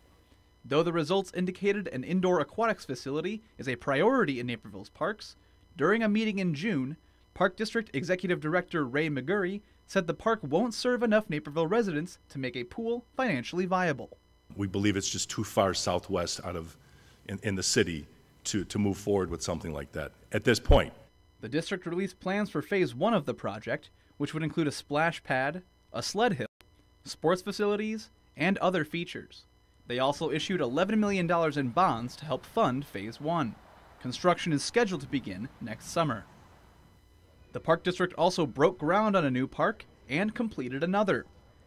Though the results indicated an indoor aquatics facility is a priority in Naperville's parks, during a meeting in June, Park District Executive Director Ray McGurry said the park won't serve enough Naperville residents to make a pool financially viable. We believe it's just too far southwest out of in the city to move forward with something like that at this point. The district released plans for phase 1 of the project, which would include a splash pad, a sled hill, sports facilities, and other features. They also issued $11 million in bonds to help fund phase 1. Construction is scheduled to begin next summer. The Park District also broke ground on a new park and completed another.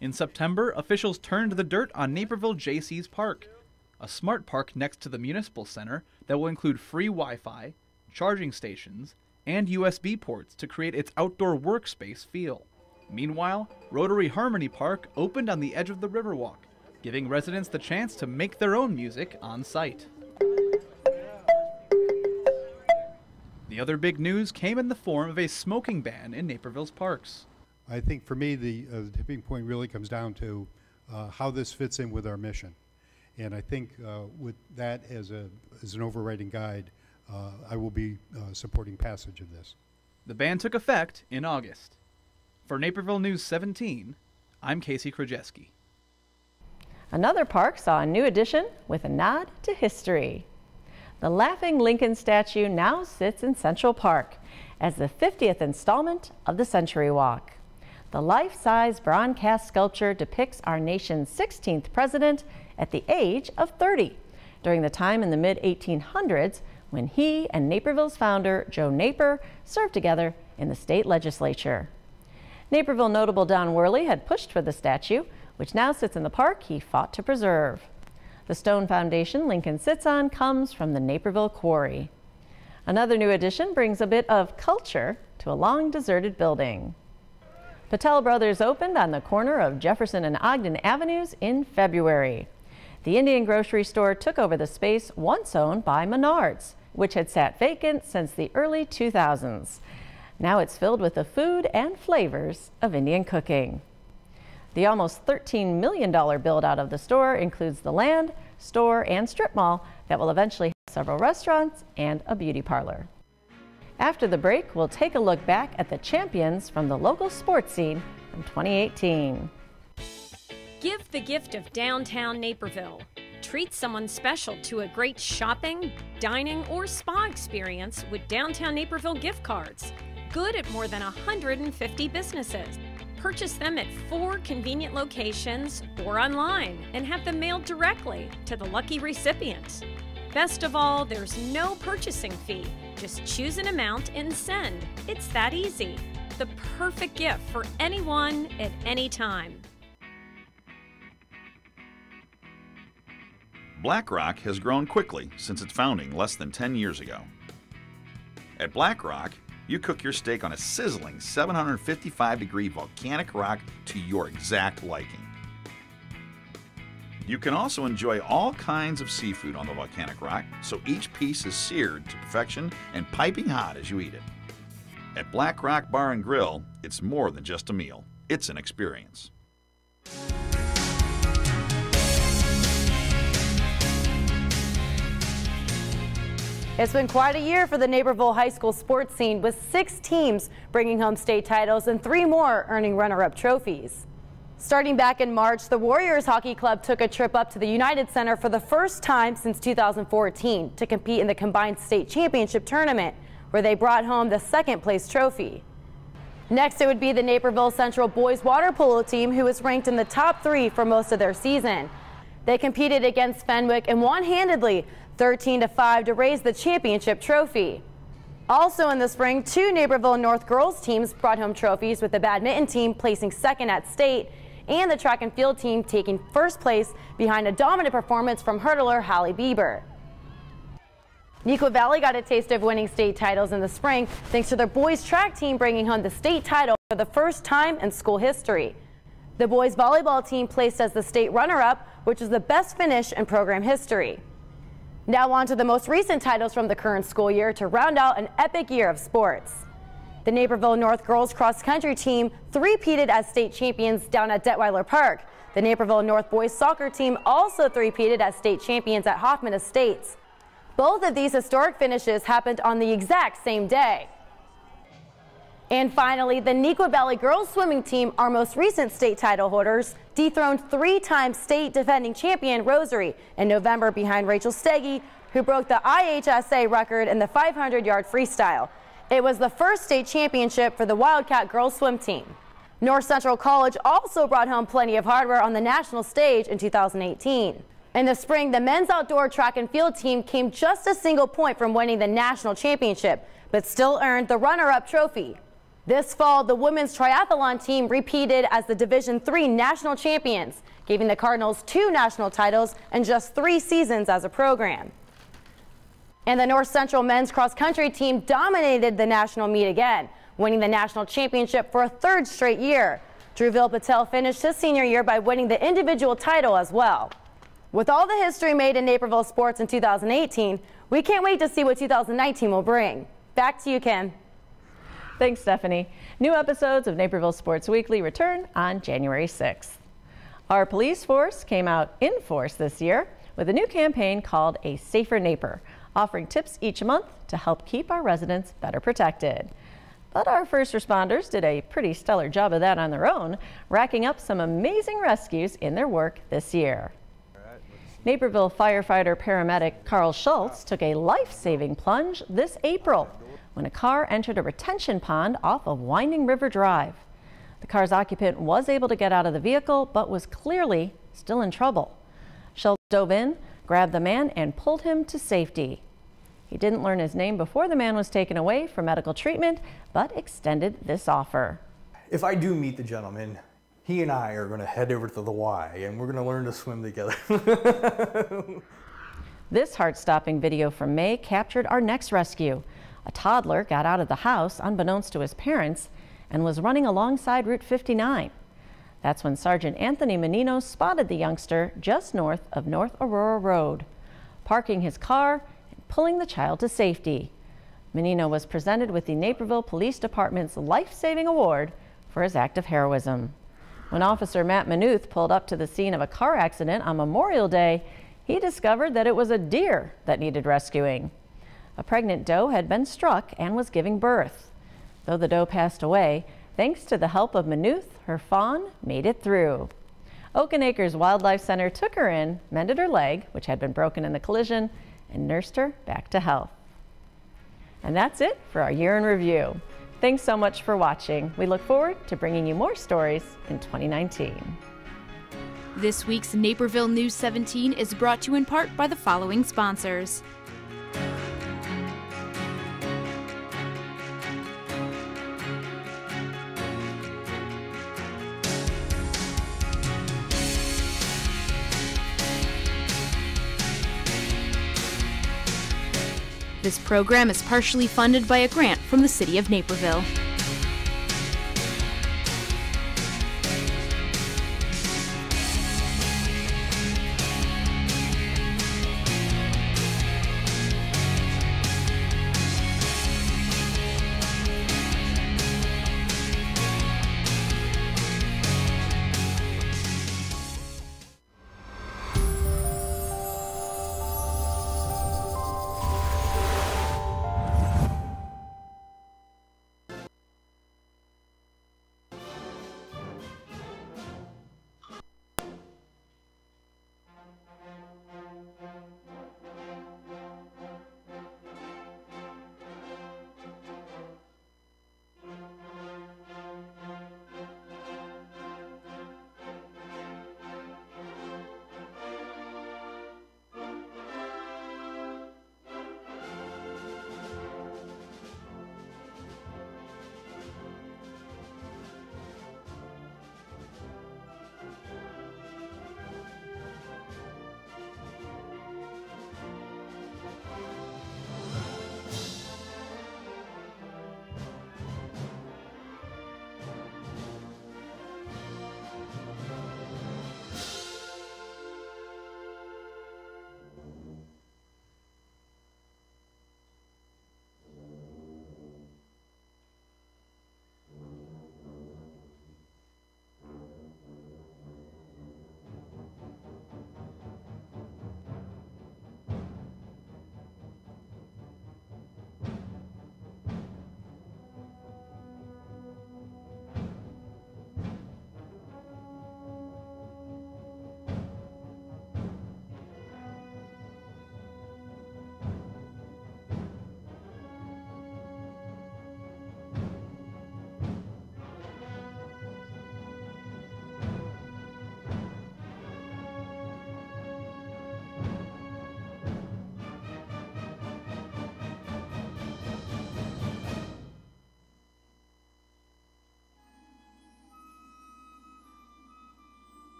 In September, officials turned the dirt on Naperville J.C.'s Park, a smart park next to the Municipal Center that will include free Wi-Fi, charging stations, and USB ports to create its outdoor workspace feel. Meanwhile, Rotary Harmony Park opened on the edge of the Riverwalk, giving residents the chance to make their own music on site. The other big news came in the form of a smoking ban in Naperville's parks. I think for me the tipping point really comes down to how this fits in with our mission. And I think with that as an overriding guide, I will be supporting passage of this. The ban took effect in August. For Naperville News 17, I'm Casey Krajewski. Another park saw a new addition with a nod to history. The Laughing Lincoln statue now sits in Central Park as the 50th installment of the Century Walk. The life-size bronze cast sculpture depicts our nation's 16th president at the age of 30, during the time in the mid-1800s when he and Naperville's founder, Joe Naper, served together in the state legislature. Naperville notable Don Worley had pushed for the statue, which now sits in the park he fought to preserve. The stone foundation Lincoln sits on comes from the Naperville Quarry. Another new addition brings a bit of culture to a long-deserted building. Patel Brothers opened on the corner of Jefferson and Ogden Avenues in February. The Indian grocery store took over the space once owned by Menards, which had sat vacant since the early 2000s. Now it's filled with the food and flavors of Indian cooking. The almost $13 million build-out of the store includes the land, store, and strip mall that will eventually have several restaurants and a beauty parlor. After the break, we'll take a look back at the champions from the local sports scene from 2018. Give the gift of downtown Naperville. Treat someone special to a great shopping, dining, or spa experience with Downtown Naperville gift cards. Good at more than 150 businesses. Purchase them at 4 convenient locations or online and have them mailed directly to the lucky recipient. Best of all, there's no purchasing fee. Just choose an amount and send. It's that easy. The perfect gift for anyone at any time. BlackRock has grown quickly since its founding less than 10 years ago. At BlackRock, you cook your steak on a sizzling 755-degree volcanic rock to your exact liking. You can also enjoy all kinds of seafood on the volcanic rock, so each piece is seared to perfection and piping hot as you eat it. At BlackRock Bar and Grill, it's more than just a meal. It's an experience. It's been quite a year for the Naperville high school sports scene, with 6 teams bringing home state titles and 3 more earning runner-up trophies. Starting back in March, the Warriors Hockey Club took a trip up to the United Center for the first time since 2014 to compete in the combined state championship tournament, where they brought home the 2nd place trophy. Next, it would be the Naperville Central boys water polo team, who was ranked in the top 3 for most of their season. They competed against Fenwick and won handedly, 13-5, to raise the championship trophy. Also in the spring, 2 Naperville North girls teams brought home trophies, with the badminton team placing 2nd at state and the track and field team taking 1st place behind a dominant performance from hurdler Hallie Bieber. Neuqua Valley got a taste of winning state titles in the spring thanks to their boys track team bringing home the state title for the first time in school history. The boys volleyball team placed as the state runner-up, which is the best finish in program history. Now on to the most recent titles from the current school year to round out an epic year of sports. The Naperville North girls cross country team three-peated as state champions down at Detweiler Park. The Naperville North boys soccer team also three-peated as state champions at Hoffman Estates. Both of these historic finishes happened on the exact same day. And finally, the Neuqua Valley girls swimming team, our most recent state title holders, dethroned 3-time state defending champion Rosary in November behind Rachel Steggy, who broke the IHSA record in the 500-yard freestyle. It was the first state championship for the Wildcat girls swim team. North Central College also brought home plenty of hardware on the national stage in 2018. In the spring, the men's outdoor track and field team came just a single point from winning the national championship, but still earned the runner-up trophy. This fall, the women's triathlon team repeated as the Division III national champions, giving the Cardinals 2 national titles in just 3 seasons as a program. And the North Central men's cross-country team dominated the national meet again, winning the national championship for a 3rd straight year. Druville Patel finished his senior year by winning the individual title as well. With all the history made in Naperville sports in 2018, we can't wait to see what 2019 will bring. Back to you, Kim. Thanks, Stephanie. New episodes of Naperville Sports Weekly return on January 6th. Our police force came out in force this year with a new campaign called A Safer Naper, offering tips each month to help keep our residents better protected. But our first responders did a pretty stellar job of that on their own, racking up some amazing rescues in their work this year. Naperville firefighter paramedic Carl Schultz took a life-saving plunge this April when a car entered a retention pond off of Winding River Drive. The car's occupant was able to get out of the vehicle, but was clearly still in trouble. Schultz dove in, grabbed the man, and pulled him to safety. He didn't learn his name before the man was taken away for medical treatment, but extended this offer. If I do meet the gentleman, he and I are going to head over to the Y, and we're going to learn to swim together. This heart-stopping video from May captured our next rescue. A toddler got out of the house unbeknownst to his parents and was running alongside Route 59. That's when Sergeant Anthony Menino spotted the youngster just north of North Aurora Road, parking his car and pulling the child to safety. Menino was presented with the Naperville Police Department's Life-Saving Award for his act of heroism. When Officer Matt Manuth pulled up to the scene of a car accident on Memorial Day, he discovered that it was a deer that needed rescuing. A pregnant doe had been struck and was giving birth. Though the doe passed away, thanks to the help of Maynooth, her fawn made it through. Oaken Acres Wildlife Center took her in, mended her leg, which had been broken in the collision, and nursed her back to health. And that's it for our year in review. Thanks so much for watching. We look forward to bringing you more stories in 2019. This week's Naperville News 17 is brought to you in part by the following sponsors. This program is partially funded by a grant from the City of Naperville.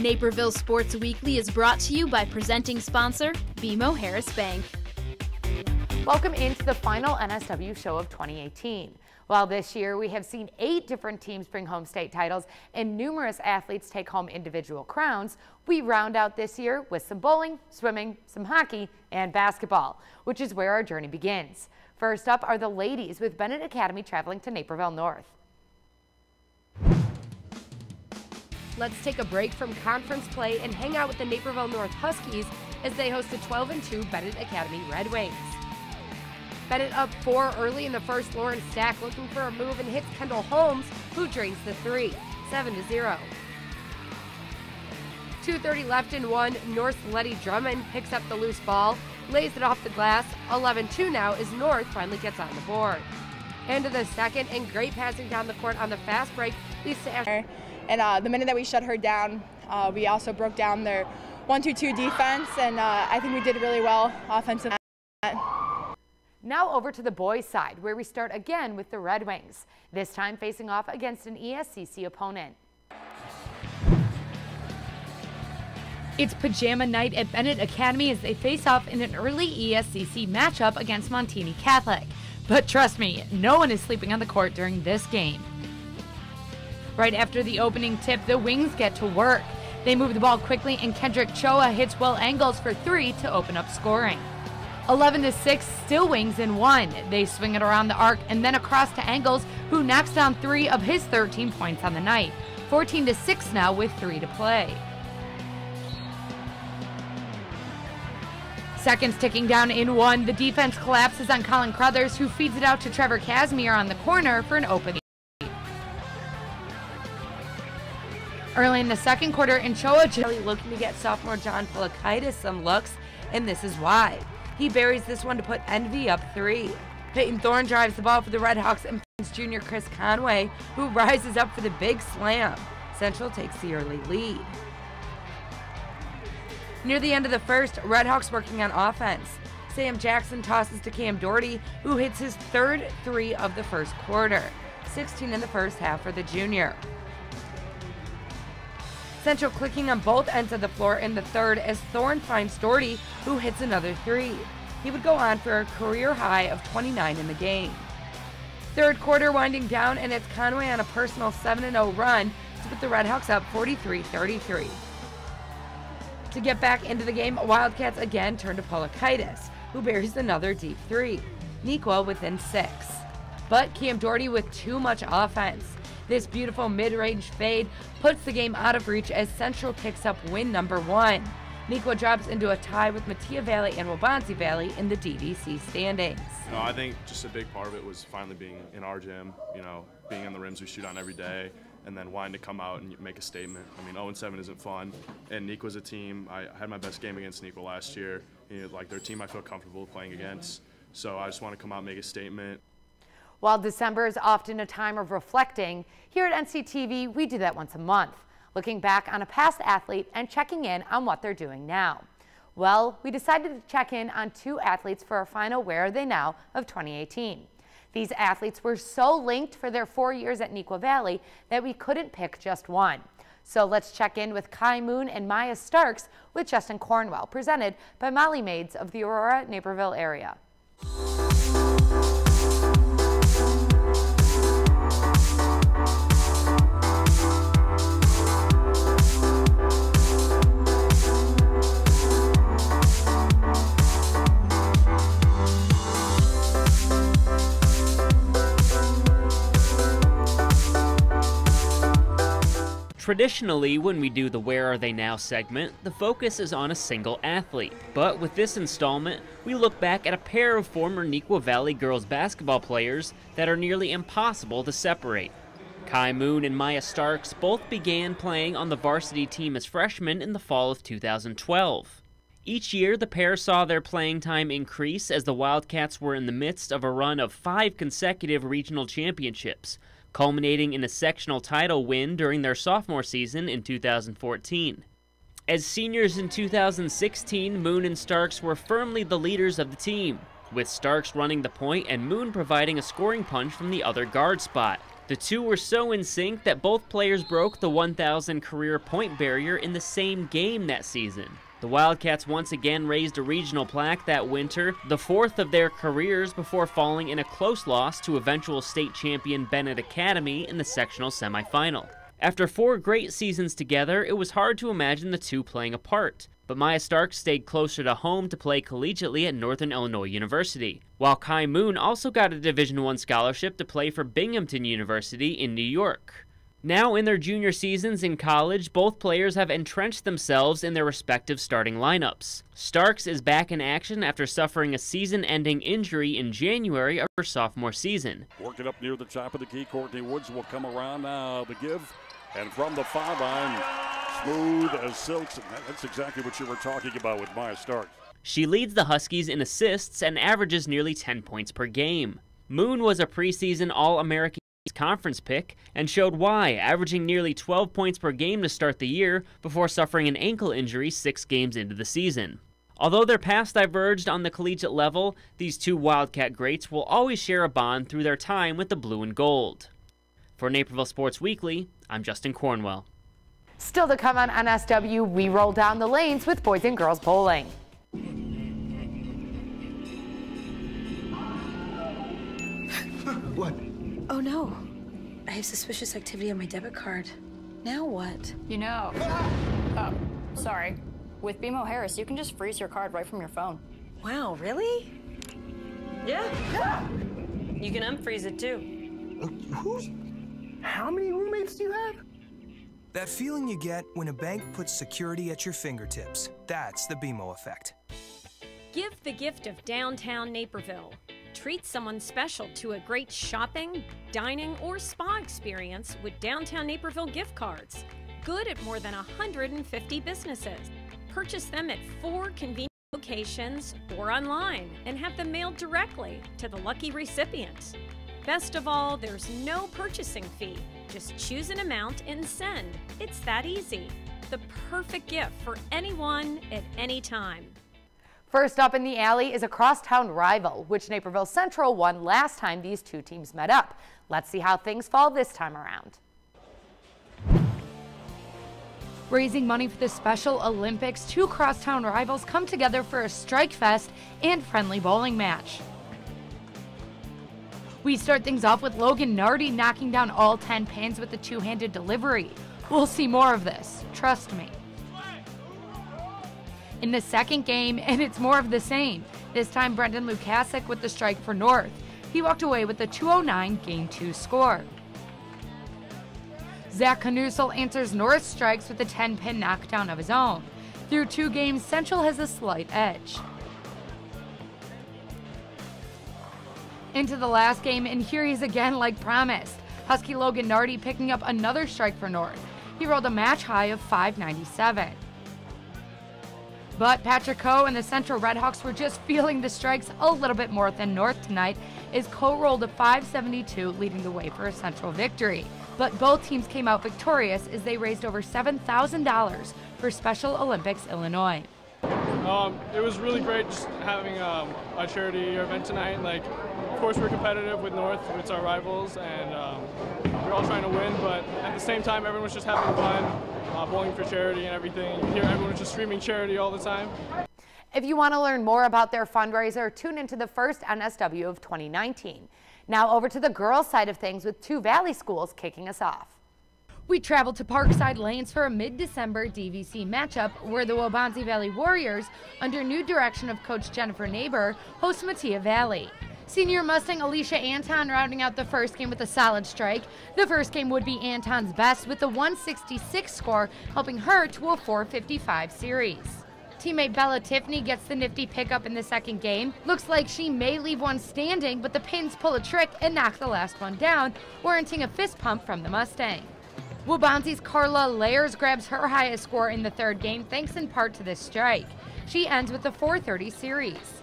Naperville Sports Weekly is brought to you by presenting sponsor, BMO Harris Bank. Welcome into the final NSW show of 2018. Well, this year we have seen 8 different teams bring home state titles and numerous athletes take home individual crowns. We round out this year with some bowling, swimming, some hockey, and basketball, which is where our journey begins. First up are the ladies with Bennett Academy traveling to Naperville North. Let's take a break from conference play and hang out with the Naperville North Huskies as they host the 12-2 Bennett Academy Red Wings. Bennett up 4 early in the first. Lauren Stack looking for a move and hits Kendall Holmes, who drains the 3, 7-0. 2:30 left in 1. North's Letty Drummond picks up the loose ball, lays it off the glass. 11-2 now as North finally gets on the board. Into the second, and great passing down the court on the fast break leads to Asher. And the minute that we shut her down, we also broke down their 1-2-2 defense, and I think we did really well offensively. Now over to the boys' side, where we start again with the Red Wings, this time facing off against an ESCC opponent. It's pajama night at Bennett Academy as they face off in an early ESCC matchup against Montini Catholic. But trust me, no one is sleeping on the court during this game. Right after the opening tip, the Wings get to work. They move the ball quickly and Kendrick Choa hits Will Angles for 3 to open up scoring. 11-6, still Wings in 1. They swing it around the arc and then across to Angles, who knocks down 3 of his 13 points on the night. 14-6 now with 3 to play. Seconds ticking down in 1. The defense collapses on Colin Crothers, who feeds it out to Trevor Casimir on the corner for an open lead. Early in the second quarter, Choa looking to get sophomore John Polakaitis some looks, and this is why. He buries this one to put Envy up 3. Peyton Thorne drives the ball for the Redhawks and finds junior Chris Conway, who rises up for the big slam. Central takes the early lead. Near the end of the first, Redhawks working on offense. Sam Jackson tosses to Cam Doherty, who hits his 3rd 3 of the first quarter. 16 in the first half for the junior. Central clicking on both ends of the floor in the third as Thorne finds Doherty, who hits another 3. He would go on for a career high of 29 in the game. Third quarter winding down, and it's Conway on a personal 7-0 run to put the Redhawks up 43-33. To get back into the game, Wildcats again turn to Polakaitis, who buries another deep 3. Nequa within 6. But Cam Doherty with too much offense. This beautiful mid-range fade puts the game out of reach as Central picks up win number 1. Nequa drops into a tie with Mattia Valley and Wabansi Valley in the DVC standings. I think just a big part of it was finally being in our gym, being on the rims we shoot on every day, and then wanting to come out and make a statement. 0-7 isn't fun, and Nequa's a team. I had my best game against Nequa last year. Their team I feel comfortable playing against, so I just want to come out and make a statement. While December is often a time of reflecting, here at NCTV we do that once a month, looking back on a past athlete and checking in on what they're doing now. Well, we decided to check in on 2 athletes for our final Where Are They Now of 2018. These athletes were so linked for their 4 years at Nequa Valley that we couldn't pick just one. So let's check in with Kai Moon and Maya Starks with Justin Cornwell, presented by Molly Maids of the Aurora, Naperville area. Traditionally, when we do the Where Are They Now segment, the focus is on a single athlete. But with this installment, we look back at a pair of former Nequa Valley girls basketball players that are nearly impossible to separate. Kai Moon and Maya Starks both began playing on the varsity team as freshmen in the fall of 2012. Each year, the pair saw their playing time increase as the Wildcats were in the midst of a run of 5 consecutive regional championships, culminating in a sectional title win during their sophomore season in 2014. As seniors in 2016, Moon and Starks were firmly the leaders of the team, with Starks running the point and Moon providing a scoring punch from the other guard spot. The two were so in sync that both players broke the 1,000 career point barrier in the same game that season. The Wildcats once again raised a regional plaque that winter, the 4th of their careers, before falling in a close loss to eventual state champion Bennett Academy in the sectional semifinal. After 4 great seasons together, it was hard to imagine the two playing apart, but Maya Starks stayed closer to home to play collegiately at Northern Illinois University, while Kai Moon also got a Division I scholarship to play for Binghamton University in New York. Now in their junior seasons in college, both players have entrenched themselves in their respective starting lineups. Starks is back in action after suffering a season-ending injury in January of her sophomore season. Working up near the top of the key, Courtney Woods will come around now to give, and from the foul line, smooth as silks. That's exactly what you were talking about with Maya Starks. She leads the Huskies in assists and averages nearly 10 points per game. Moon was a preseason All-American Conference pick and showed why, averaging nearly 12 points per game to start the year before suffering an ankle injury 6 games into the season. Although their paths diverged on the collegiate level, these two Wildcat greats will always share a bond through their time with the blue and gold. For Naperville Sports Weekly, I'm Justin Cornwell. Still to come on NSW, we roll down the lanes with boys and girls bowling. What? Oh no. I have suspicious activity on my debit card. Now what? You know. Sorry. With BMO Harris, you can just freeze your card right from your phone. Wow, really? Yeah. You can unfreeze it too. How many roommates do you have? That feeling you get when a bank puts security at your fingertips. That's the BMO effect. Give the gift of downtown Naperville. Treat someone special to a great shopping, dining, or spa experience with downtown Naperville gift cards. Good at more than 150 businesses. Purchase them at 4 convenient locations or online and have them mailed directly to the lucky recipient. Best of all, there's no purchasing fee. Just choose an amount and send. It's that easy. The perfect gift for anyone at any time. First up in the alley is a crosstown rival, which Naperville Central won last time these two teams met up. Let's see how things fall this time around. Raising money for the Special Olympics, two crosstown rivals come together for a strike fest and friendly bowling match. We start things off with Logan Nardi knocking down all 10 pins with a two-handed delivery. We'll see more of this, trust me. In the second game, and it's more of the same. This time, Brendan Lukasik with the strike for North. He walked away with a 209 Game 2 score. Zach Knusel answers North's strikes with a 10-pin knockdown of his own. Through 2 games, Central has a slight edge. Into the last game, and here he's again like promised. Husky Logan Nardi picking up another strike for North. He rolled a match high of 597. But Patrick Coe and the Central Redhawks were just feeling the strikes a little bit more than North tonight, as Coe rolled a 572, leading the way for a Central victory. But both teams came out victorious as they raised over $7,000 for Special Olympics Illinois. It was really great just having a charity event tonight. Like, of course, we're competitive with North, it's our rivals, and we're all trying to win. But at the same time, everyone was just having fun, bowling for charity and everything. Here, everyone was just screaming charity all the time. If you want to learn more about their fundraiser, tune into the first NSW of 2019. Now over to the girls' side of things with 2 Valley schools kicking us off. We traveled to Parkside Lanes for a mid-December DVC matchup where the Waubonsie Valley Warriors, under new direction of Coach Jennifer Neighbor, host Mattia Valley. Senior Mustang Alicia Anton rounding out the first game with a solid strike. The first game would be Anton's best with the 166 score, helping her to a 455 series. Teammate Bella Tiffany gets the nifty pickup in the second game. Looks like she may leave one standing, but the Pins pull a trick and knock the last one down, warranting a fist pump from the Mustang. Waubonsie's Carla Layers grabs her highest score in the third game, thanks in part to this strike. She ends with a 430 series.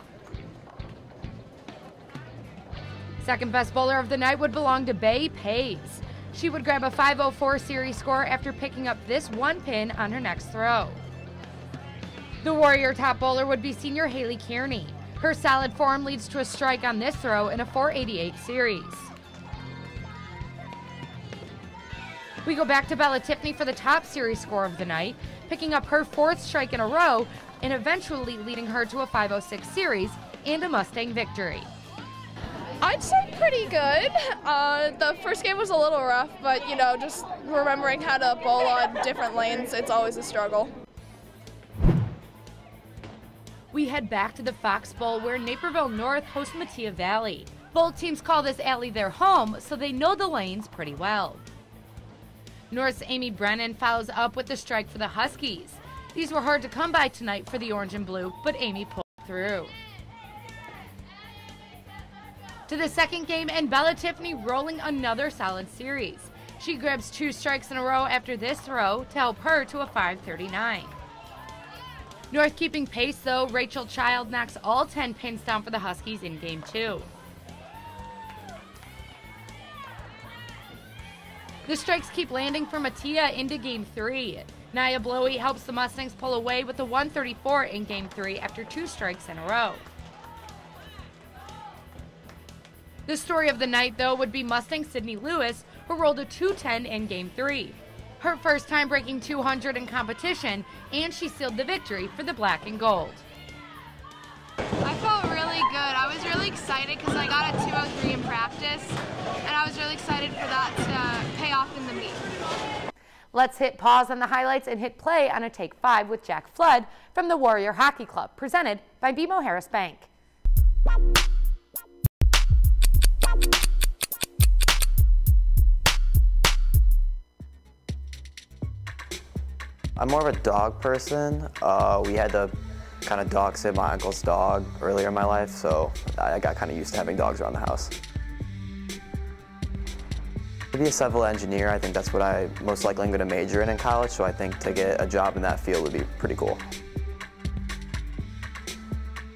Second best bowler of the night would belong to Bay Pays. She would grab a 504 series score after picking up this 1 pin on her next throw. The Warrior top bowler would be senior Haley Kearney. Her solid form leads to a strike on this throw in a 488 series. We go back to Bella Tiffany for the top series score of the night, picking up her 4th strike in a row and eventually leading her to a 506 series and a Mustang victory. I'd say pretty good. The first game was a little rough, but you know, just remembering how to bowl on different lanes, it's always a struggle. We head back to the Fox Bowl where Naperville North hosts Mattia Valley. Both teams call this alley their home, so they know the lanes pretty well. North's Amy Brennan follows up with the strike for the Huskies. These were hard to come by tonight for the orange and blue, but Amy pulled through. To the second game, and Bella Tiffany rolling another solid series. She grabs 2 strikes in a row after this throw to help her to a 539. North keeping pace though, Rachel Child knocks all 10 pins down for the Huskies in game 2. The strikes keep landing for Mattia into game 3. Nia Blowy helps the Mustangs pull away with a 134 in game 3 after 2 strikes in a row. The story of the night though would be Mustang Sydney Lewis, who rolled a 210 in game 3. her first time breaking 200 in competition, and she sealed the victory for the black and gold. I felt really good. I was really excited because I got a 2:03 in practice, and I was really excited for that to pay off in the meet. Let's hit pause on the highlights and hit play on a Take 5 with Jack Flood from the Warrior Hockey Club, presented by BMO Harris Bank. I'm more of a dog person. We had to kind of dog sit my uncle's dog earlier in my life, so I got kind of used to having dogs around the house. To be a civil engineer, I think that's what I most likely am going to major in college, so I think to get a job in that field would be pretty cool.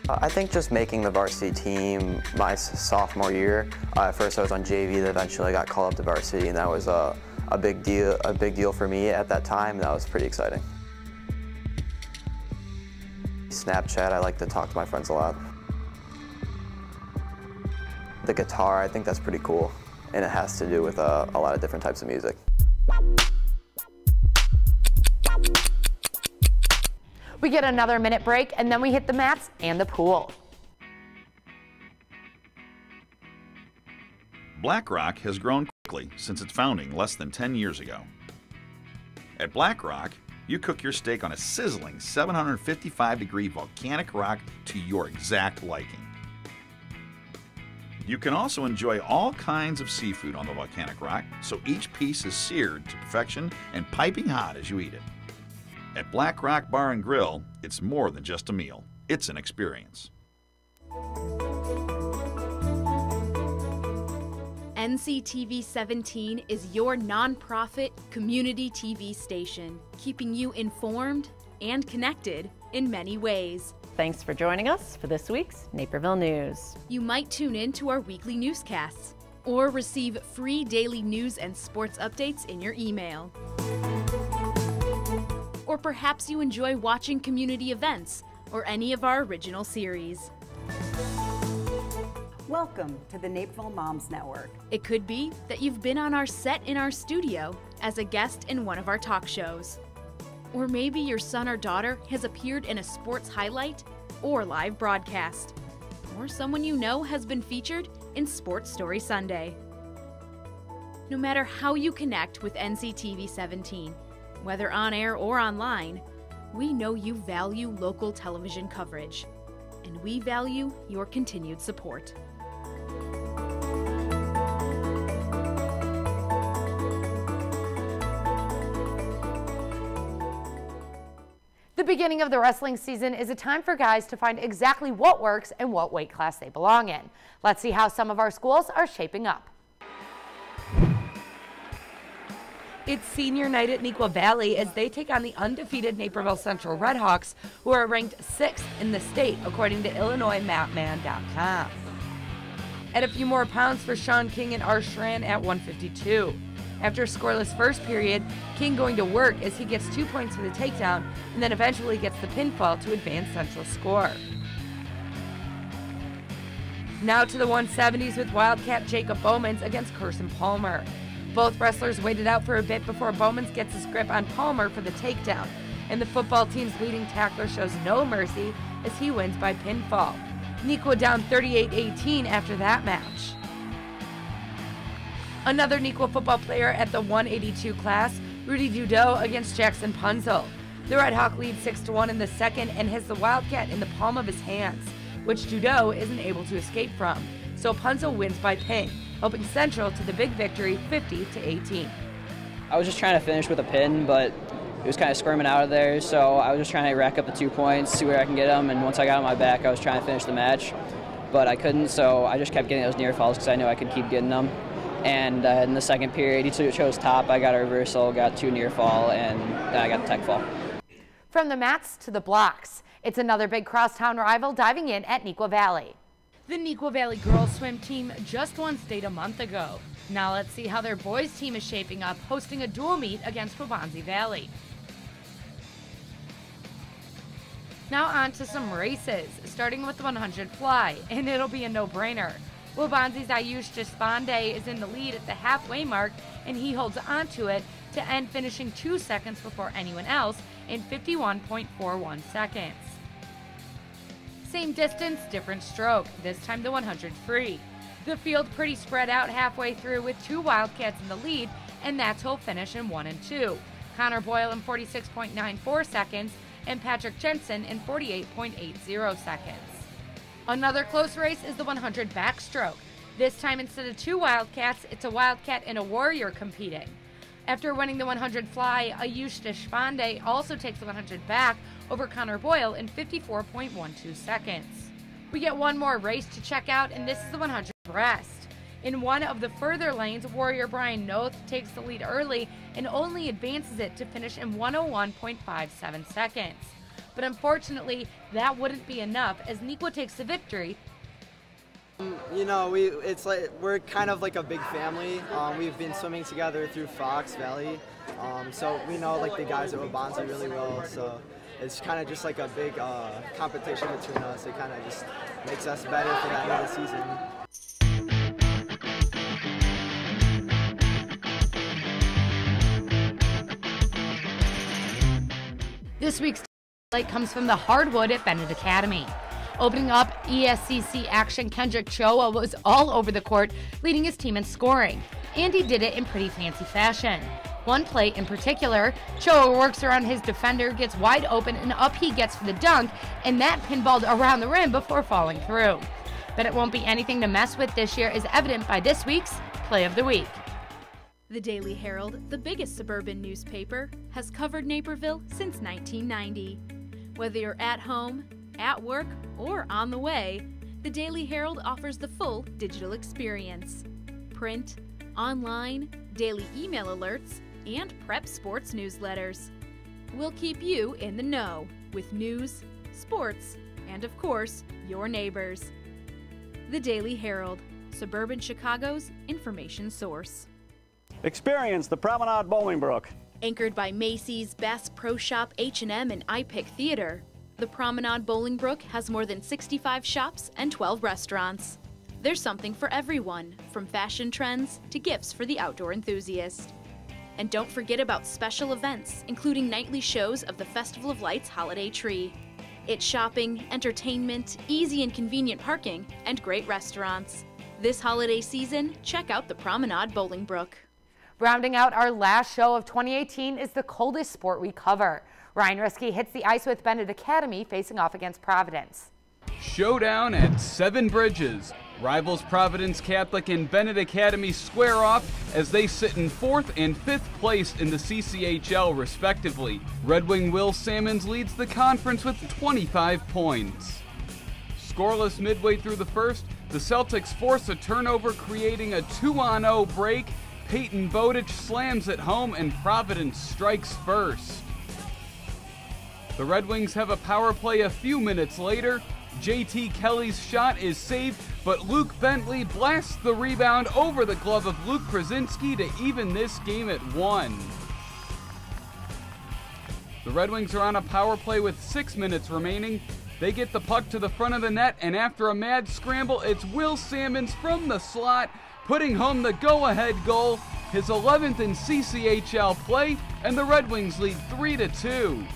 I think just making the varsity team my sophomore year. At first I was on JV, then eventually I got called up to varsity, and that was a big deal for me at that time. That was pretty exciting. Snapchat, I like to talk to my friends a lot. The guitar, I think that's pretty cool, and it has to do with a lot of different types of music. We get another minute break, and then we hit the mats and the pool. Black Rock has grown quickly since its founding less than 10 years ago. At Black Rock, you cook your steak on a sizzling 755-degree volcanic rock to your exact liking. You can also enjoy all kinds of seafood on the volcanic rock, so each piece is seared to perfection and piping hot as you eat it. At Black Rock Bar and Grill, it's more than just a meal. It's an experience. NCTV17 is your nonprofit community TV station, keeping you informed and connected in many ways. Thanks for joining us for this week's Naperville News. You might tune in to our weekly newscasts or receive free daily news and sports updates in your email. Or perhaps you enjoy watching community events or any of our original series. Welcome to the Naperville Moms Network. It could be that you've been on our set in our studio as a guest in one of our talk shows. Or maybe your son or daughter has appeared in a sports highlight or live broadcast. Or someone you know has been featured in Sports Story Sunday. No matter how you connect with NCTV17, whether on air or online, we know you value local television coverage, and we value your continued support. The beginning of the wrestling season is a time for guys to find exactly what works and what weight class they belong in. Let's see how some of our schools are shaping up. It's senior night at Neuqua Valley as they take on the undefeated Naperville Central Redhawks, who are ranked 6th in the state according to IllinoisMapman.com. Add a few more pounds for Sean King and R. Schran at 152. After a scoreless first period, King going to work as he gets 2 points for the takedown and then eventually gets the pinfall to advance Central's score. Now to the 170s with Wildcat Jacob Bowmans against Carson Palmer. Both wrestlers waited out for a bit before Bowmans gets his grip on Palmer for the takedown, and the football team's leading tackler shows no mercy as he wins by pinfall. Neuqua down 38-18 after that match. Another Neuqua football player at the 182 class, Rudy Dudeau against Jackson Punzel. The Red Hawk leads 6-1 in the second and has the Wildcat in the palm of his hands, which Dudeau isn't able to escape from. So Punzel wins by pin, helping Central to the big victory 50-18. I was just trying to finish with a pin, but it was kind of squirming out of there, so I was just trying to rack up the 2 points, see where I can get them, and once I got on my back, I was trying to finish the match, but I couldn't, so I just kept getting those near falls because I knew I could keep getting them. And in the second period, he chose top, I got a reversal, got 2 near fall, and then I got the tech fall. From the mats to the blocks, it's another big crosstown rival diving in at Neuqua Valley. The Neuqua Valley girls swim team just won state a month ago. Now let's see how their boys team is shaping up, hosting a dual meet against Waubonsie Valley. Now on to some races, starting with the 100 fly, and it'll be a no-brainer. Waubonsie's Ayush Despande is in the lead at the halfway mark, and he holds on to it to end finishing 2 seconds before anyone else in 51.41 seconds. Same distance, different stroke, this time the 100 free. The field pretty spread out halfway through with 2 Wildcats in the lead, and that's who'll finish in 1 and 2. Connor Boyle in 46.94 seconds and Patrick Jensen in 48.80 seconds. Another close race is the 100 backstroke. This time instead of 2 Wildcats, it's a Wildcat and a Warrior competing. After winning the 100 fly, Ayush Deshpande also takes the 100 back over Connor Boyle in 54.12 seconds. We get one more race to check out, and this is the 100 breast. In one of the further lanes, Warrior Brian Noth takes the lead early and only advances it to finish in 101.57 seconds. But unfortunately, that wouldn't be enough as Nequa takes the victory. You know, it's like we're kind of like a big family. We've been swimming together through Fox Valley, so we know like the guys at Wabanza really well. So it's kind of just like a big competition between us. It kind of just makes us better for the end of the season. This week's highlight comes from the hardwood at Bennett Academy. Opening up ESCC action, Kendrick Choa was all over the court, leading his team in scoring. And he did it in pretty fancy fashion. One play in particular, Choa works around his defender, gets wide open, and up he gets for the dunk, and that pinballed around the rim before falling through. But it won't be anything to mess with this year, is evident by this week's Play of the Week. The Daily Herald, the biggest suburban newspaper, has covered Naperville since 1990. Whether you're at home, at work, or on the way, the Daily Herald offers the full digital experience. Print, online, daily email alerts, and prep sports newsletters. We'll keep you in the know with news, sports, and of course, your neighbors. The Daily Herald, suburban Chicago's information source. Experience the Promenade Bolingbrook. Anchored by Macy's, Bass Pro Shop, H&M, and iPic Theater, the Promenade Bolingbrook has more than 65 shops and 12 restaurants. There's something for everyone, from fashion trends to gifts for the outdoor enthusiast. And don't forget about special events, including nightly shows of the Festival of Lights Holiday Tree. It's shopping, entertainment, easy and convenient parking, and great restaurants. This holiday season, check out the Promenade Bolingbrook. Rounding out our last show of 2018 is the coldest sport we cover. Ryan Risky hits the ice with Bennett Academy facing off against Providence. Showdown at Seven Bridges. Rivals Providence Catholic and Bennett Academy square off as they sit in 4th and 5th place in the CCHL respectively. Red Wing Will Salmons leads the conference with 25 points. Scoreless midway through the first, the Celtics force a turnover, creating a 2-on-0 break. Peyton Bowditch slams it home and Providence strikes first. The Red Wings have a power play a few minutes later. JT Kelly's shot is saved, but Luke Bentley blasts the rebound over the glove of Luke Krasinski to even this game at 1. The Red Wings are on a power play with 6 minutes remaining. They get the puck to the front of the net, and after a mad scramble, it's Will Salmons from the slot, putting home the go-ahead goal, his 11th in CCHL play, and the Red Wings lead 3-2.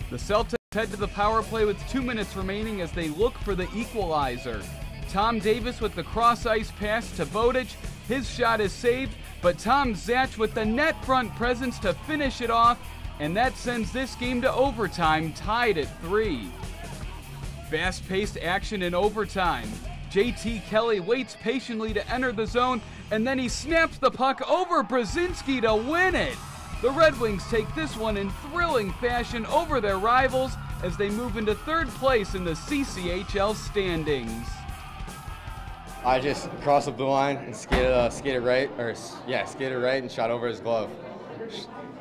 The Celtics head to the power play with 2 minutes remaining as they look for the equalizer. Tom Davis with the cross-ice pass to Bowditch. His shot is saved, but Tom Zatch with the net front presence to finish it off, and that sends this game to overtime, tied at 3. Fast-paced action in overtime. JT Kelly waits patiently to enter the zone, and then he snaps the puck over Brzezinski to win it. The Red Wings take this one in thrilling fashion over their rivals as they move into 3rd place in the CCHL standings. I just crossed the blue line and skated right and shot over his glove.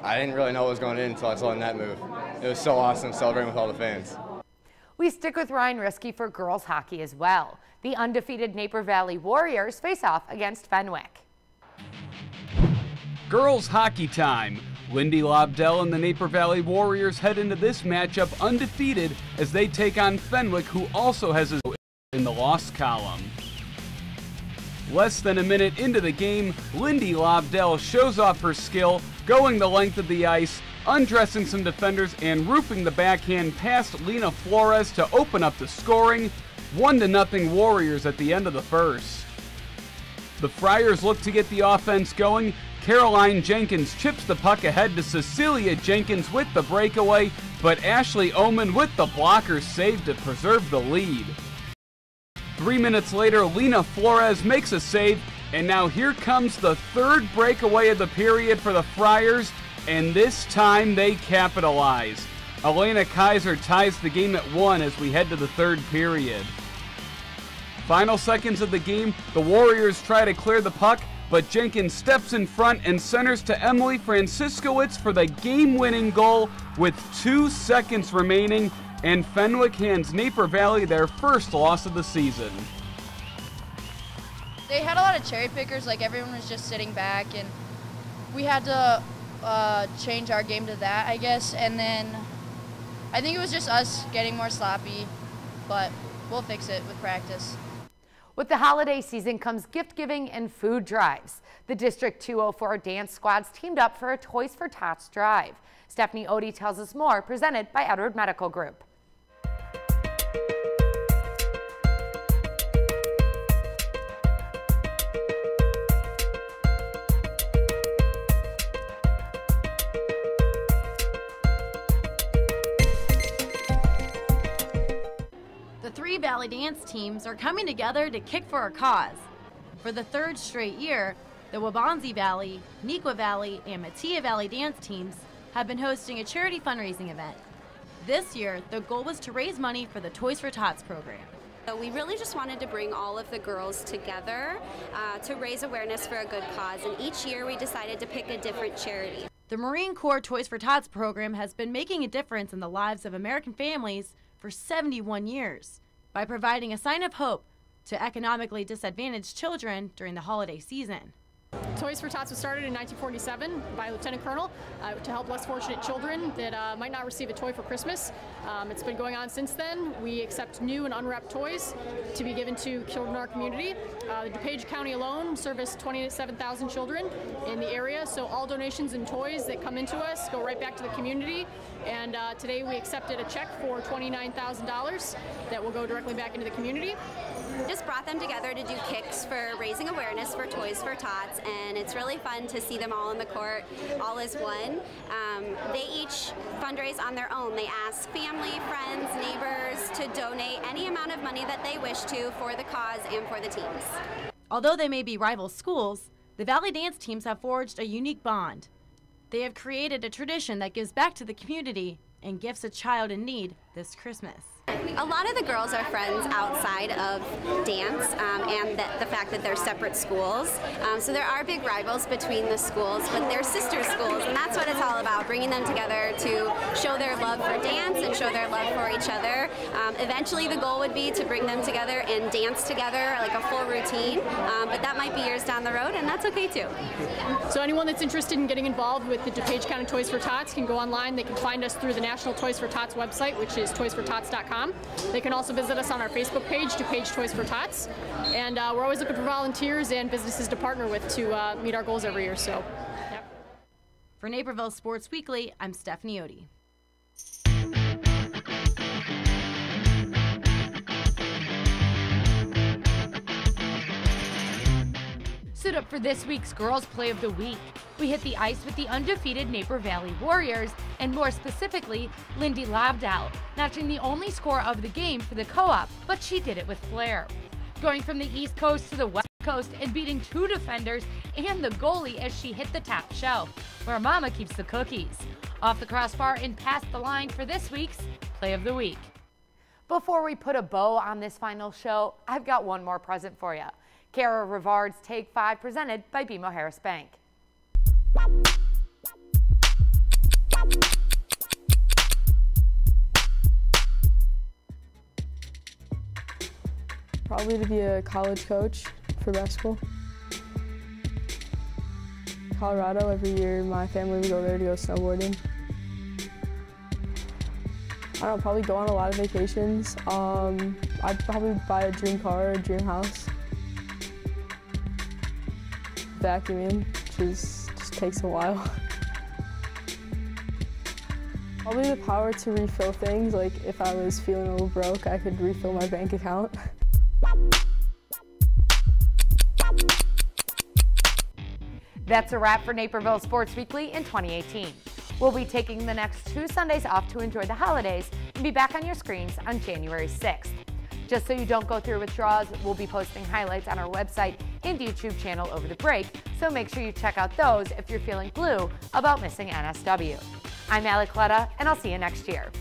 I didn't really know what was going in until I saw the net move. It was so awesome celebrating with all the fans. We stick with Ryan Risky for girls hockey as well. The undefeated Naper Valley Warriors face off against Fenwick. Girls hockey time. Lindy Lobdell and the Naper Valley Warriors head into this matchup undefeated as they take on Fenwick, who also has a in the loss column. Less than a minute into the game, Lindy Lobdell shows off her skill, going the length of the ice, undressing some defenders, and roofing the backhand past Lena Flores to open up the scoring. 1-0 Warriors at the end of the first. The Friars look to get the offense going. Caroline Jenkins chips the puck ahead to Cecilia Jenkins with the breakaway, but Ashley Oman with the blocker save to preserve the lead. 3 minutes later, Lena Flores makes a save, and now here comes the third breakaway of the period for the Friars, and this time they capitalize. Elena Kaiser ties the game at 1 as we head to the third period. Final seconds of the game, the Warriors try to clear the puck, but Jenkins steps in front and centers to Emily Franciscowicz for the game-winning goal with 2 seconds remaining, and Fenwick hands Naper Valley their first loss of the season. They had a lot of cherry pickers, like everyone was just sitting back, and we had to change our game to that, I guess, and then I think it was just us getting more sloppy, but we'll fix it with practice. With the holiday season comes gift giving and food drives. The District 204 dance squads teamed up for a Toys for Tots drive. Stephanie Odie tells us more, presented by Edward Medical Group. The 3 Valley dance teams are coming together to kick for a cause. For the 3rd straight year, the Waubonsie Valley, Neuqua Valley, and Metea Valley dance teams have been hosting a charity fundraising event. This year, the goal was to raise money for the Toys for Tots program. So we really just wanted to bring all of the girls together to raise awareness for a good cause, and each year we decided to pick a different charity. The Marine Corps Toys for Tots program has been making a difference in the lives of American families for 71 years by providing a sign of hope to economically disadvantaged children during the holiday season. Toys for Tots was started in 1947 by a lieutenant colonel to help less fortunate children that might not receive a toy for Christmas. It's been going on since then. We accept new and unwrapped toys to be given to children in our community. The DuPage County alone serviced 27,000 children in the area, so all donations and toys that come into us go right back to the community. And today we accepted a check for $29,000 that will go directly back into the community. Just brought them together to do kicks for raising awareness for Toys for Tots, and it's really fun to see them all in the court, all as one. They each fundraise on their own. They ask family, friends, neighbors to donate any amount of money that they wish to for the cause and for the teams. Although they may be rival schools, the Valley dance teams have forged a unique bond. They have created a tradition that gives back to the community and gifts a child in need this Christmas. A lot of the girls are friends outside of dance and the fact that they're separate schools. So there are big rivals between the schools, but they're sister schools, and that's what it's all about, bringing them together to show their love for dance and show their love for each other. Eventually the goal would be to bring them together and dance together like a full routine, but that might be years down the road, and that's okay too. So anyone that's interested in getting involved with the DuPage County Toys for Tots can go online. They can find us through the National Toys for Tots website, which is toysfortots.com. They can also visit us on our Facebook page, DuPage Toys for Tots, and we're always looking for volunteers and businesses to partner with to meet our goals every year. So, yep. For Naperville Sports Weekly, I'm Stephanie Odie. Suit up for this week's Girls Play of the Week. We hit the ice with the undefeated Naper Valley Warriors, and more specifically, Lindy Labdal, notching the only score of the game for the co-op, but she did it with flair. Going from the East Coast to the West Coast and beating 2 defenders and the goalie as she hit the top shelf, where Mama keeps the cookies. Off the crossbar and past the line for this week's Play of the Week. Before we put a bow on this final show, I've got one more present for you. Kara Rivard's Take 5, presented by BMO Harris Bank. Probably to be a college coach for basketball. Colorado, every year my family would go there to go snowboarding. I don't know, probably go on a lot of vacations. I'd probably buy a dream car or a dream house. Vacuuming, which just takes a while. Probably the power to refill things. Like if I was feeling a little broke, I could refill my bank account. That's a wrap for Naperville Sports Weekly in 2018. We'll be taking the next 2 Sundays off to enjoy the holidays and be back on your screens on January 6th. Just so you don't go through withdrawals, we'll be posting highlights on our website and YouTube channel over the break, so make sure you check out those if you're feeling blue about missing NSW. I'm Allie Cletta, and I'll see you next year.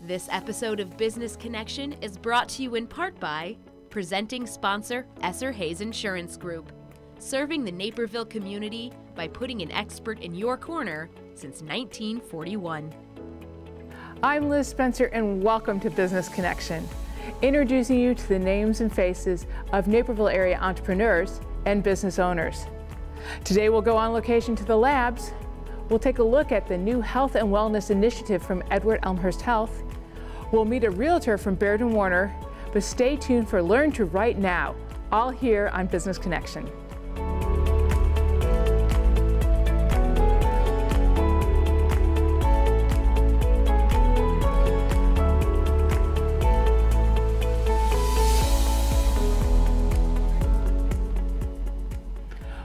This episode of Business Connection is brought to you in part by presenting sponsor Esser Hayes Insurance Group, serving the Naperville community by putting an expert in your corner since 1941. I'm Liz Spencer and welcome to Business Connection, introducing you to the names and faces of Naperville area entrepreneurs and business owners. Today we'll go on location to the labs. We'll take a look at the new health and wellness initiative from Edward Elmhurst Health. We'll meet a realtor from Baird & Warner, but stay tuned for Learn to Write Now, all here on Business Connection.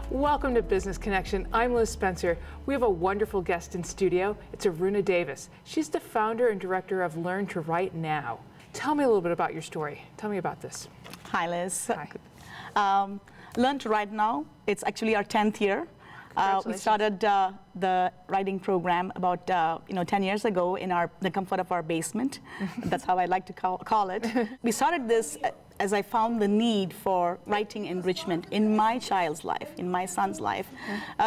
Welcome to Business Connection. I'm Liz Spencer. We have a wonderful guest in studio. It's Aruna Davis. She's the founder and director of Learn to Write Now. Tell me a little bit about your story. Tell me about this. Hi, Liz. Hi. Learn to Write Now. It's actually our 10th year. We started the writing program about 10 years ago in the comfort of our basement. That's how I like to call it. We started this as I found the need for writing enrichment in my child's life, in my son's life.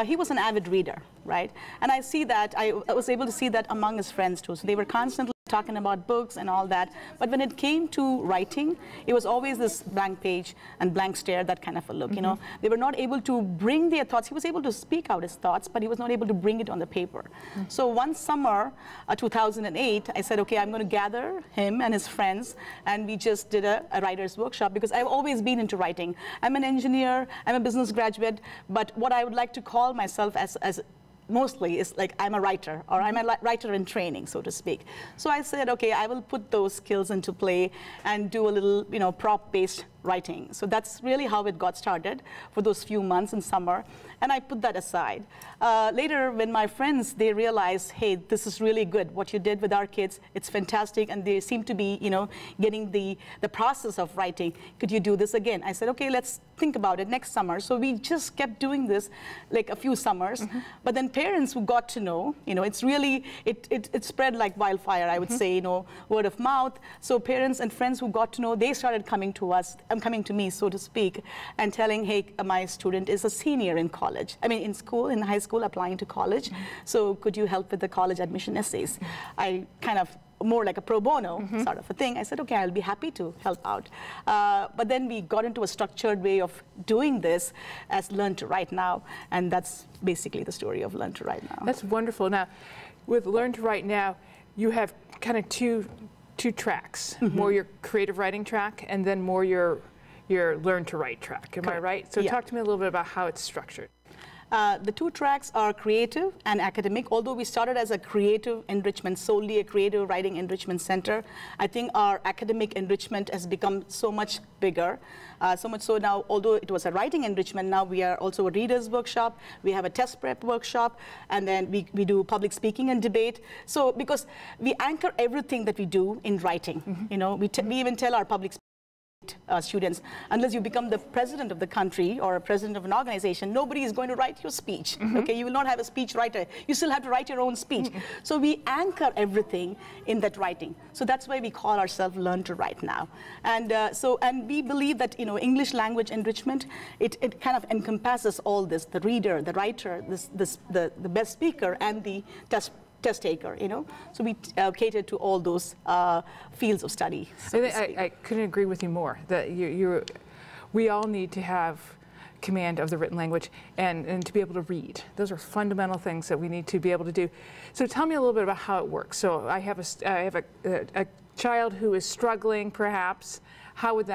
He was an avid reader, right? And I see that, I was able to see that among his friends too. So they were constantly talking about books and all that. But when it came to writing, it was always this blank page and blank stare, that kind of a look, you know. They were not able to bring their thoughts. He was able to speak out his thoughts, but he was not able to bring it on the paper. So one summer, 2008, I said, okay, I'm going to gather him and his friends, and we just did a writer's workshop, because I've always been into writing. I'm an engineer, I'm a business graduate, but what I would like to call myself as mostly is like I'm a writer, or I'm a writer in training, so to speak. So I said, okay, I will put those skills into play and do a little, prop-based writing. So that's really how it got started for those few months in summer, and I put that aside. Later, when my friends, they realized, hey, this is really good, what you did with our kids, it's fantastic, and they seem to be, getting the process of writing. Could you do this again? I said, okay, let's think about it next summer. So we just kept doing this like a few summers, but then parents who got to know, it's really, it spread like wildfire, I would say, word of mouth. So parents and friends who got to know, they started coming to us, coming to me, so to speak, and telling, hey, my student is a senior in college. I mean, in school, in high school, applying to college. So could you help with the college admission essays? I kind of, more like a pro bono sort of a thing. I said, okay, I'll be happy to help out. But then we got into a structured way of doing this as Learn to Write Now, and that's basically the story of Learn to Write Now. That's wonderful. Now, with Learn to Write Now, you have kind of two tracks, more your creative writing track, and then more your Learn to Write track. Am I right? So talk to me a little bit about how it's structured. The two tracks are creative and academic. Although we started as a creative enrichment, solely a creative writing enrichment center, I think our academic enrichment has become so much bigger. So much so now, although it was a writing enrichment, now we are also a reader's workshop, we have a test prep workshop, and then we do public speaking and debate. So because we anchor everything that we do in writing, you know, we even tell our public students, unless you become the president of the country or a president of an organization, nobody is going to write your speech. Okay, you will not have a speech writer. You still have to write your own speech. So we anchor everything in that writing. So that's why we call ourselves Learn to Write Now. And and we believe that, you know, English language enrichment, it kind of encompasses all this: the reader, the writer, the best speaker, and the test taker, you know. So we cater to all those fields of study. So I couldn't agree with you more. That we all need to have command of the written language and to be able to read. Those are fundamental things that we need to be able to do. So tell me a little bit about how it works. So I have a child who is struggling, perhaps. How would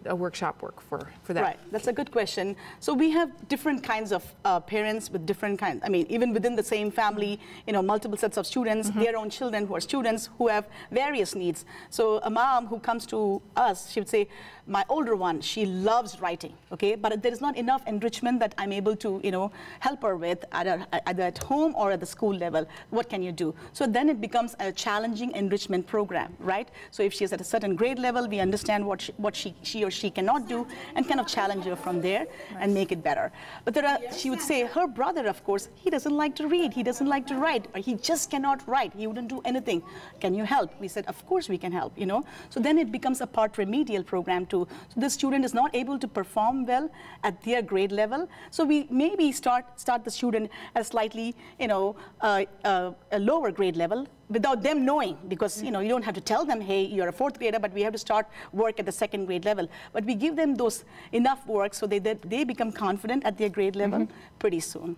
a workshop work for that? Right, that's a good question. So we have different kinds of parents with different kinds. I mean, even within the same family, you know, multiple sets of students, their own children who are students who have various needs. So a mom who comes to us, she would say, my older one, she loves writing, okay, but there is not enough enrichment that I'm able to, you know, help her with either at home or at the school level. What can you do? So then it becomes a challenging enrichment program, right? So if she's at a certain grade level, we understand what she or she cannot do and kind of challenge her from there and make it better. But she would say her brother, of course, he doesn't like to read, he doesn't like to write, or he just cannot write, he wouldn't do anything. Can you help? We said, of course we can help, you know. So then it becomes a part remedial program too. So this student is not able to perform well at their grade level. So we maybe start the student at a slightly, you know, a lower grade level, without them knowing, because you know, you don't have to tell them, hey, you're a fourth grader, but we have to start work at the second grade level. But we give them those enough work so they become confident at their grade level pretty soon.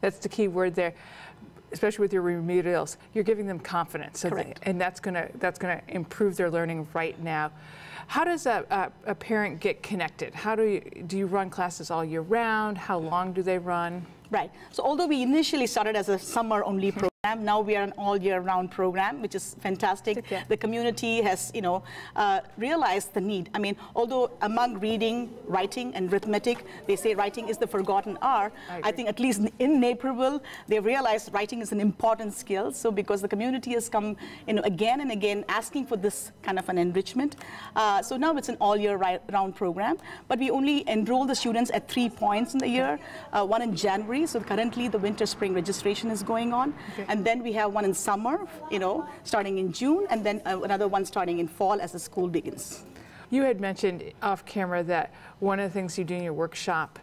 That's the key word there, especially with your remedials. You're giving them confidence, so and that's gonna improve their learning right now. How does a parent get connected? How do you run classes all year round? How long do they run? Right. So although we initially started as a summer-only program, now we are an all-year-round program, which is fantastic. The community has, you know, realized the need. I mean, although among reading, writing, and arithmetic, they say writing is the forgotten art, I think at least in Naperville, they realized writing is an important skill. So because the community has come, you know, again and again asking for this kind of an enrichment. So now it's an all-year-round program, but we only enroll the students at 3 points in the year, one in January. So currently the winter-spring registration is going on. And then we have one in summer, you know, starting in June, and then another one starting in fall as the school begins. You had mentioned off camera that one of the things you do in your workshop,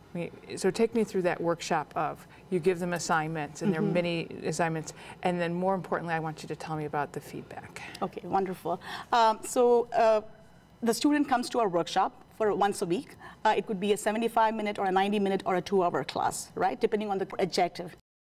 so take me through that workshop of, you give them assignments, and there are many assignments, and then more importantly, I want you to tell me about the feedback. Okay, wonderful. The student comes to our workshop for once a week. It could be a 75-minute or a 90-minute or a 2-hour class, right? Depending on the objective.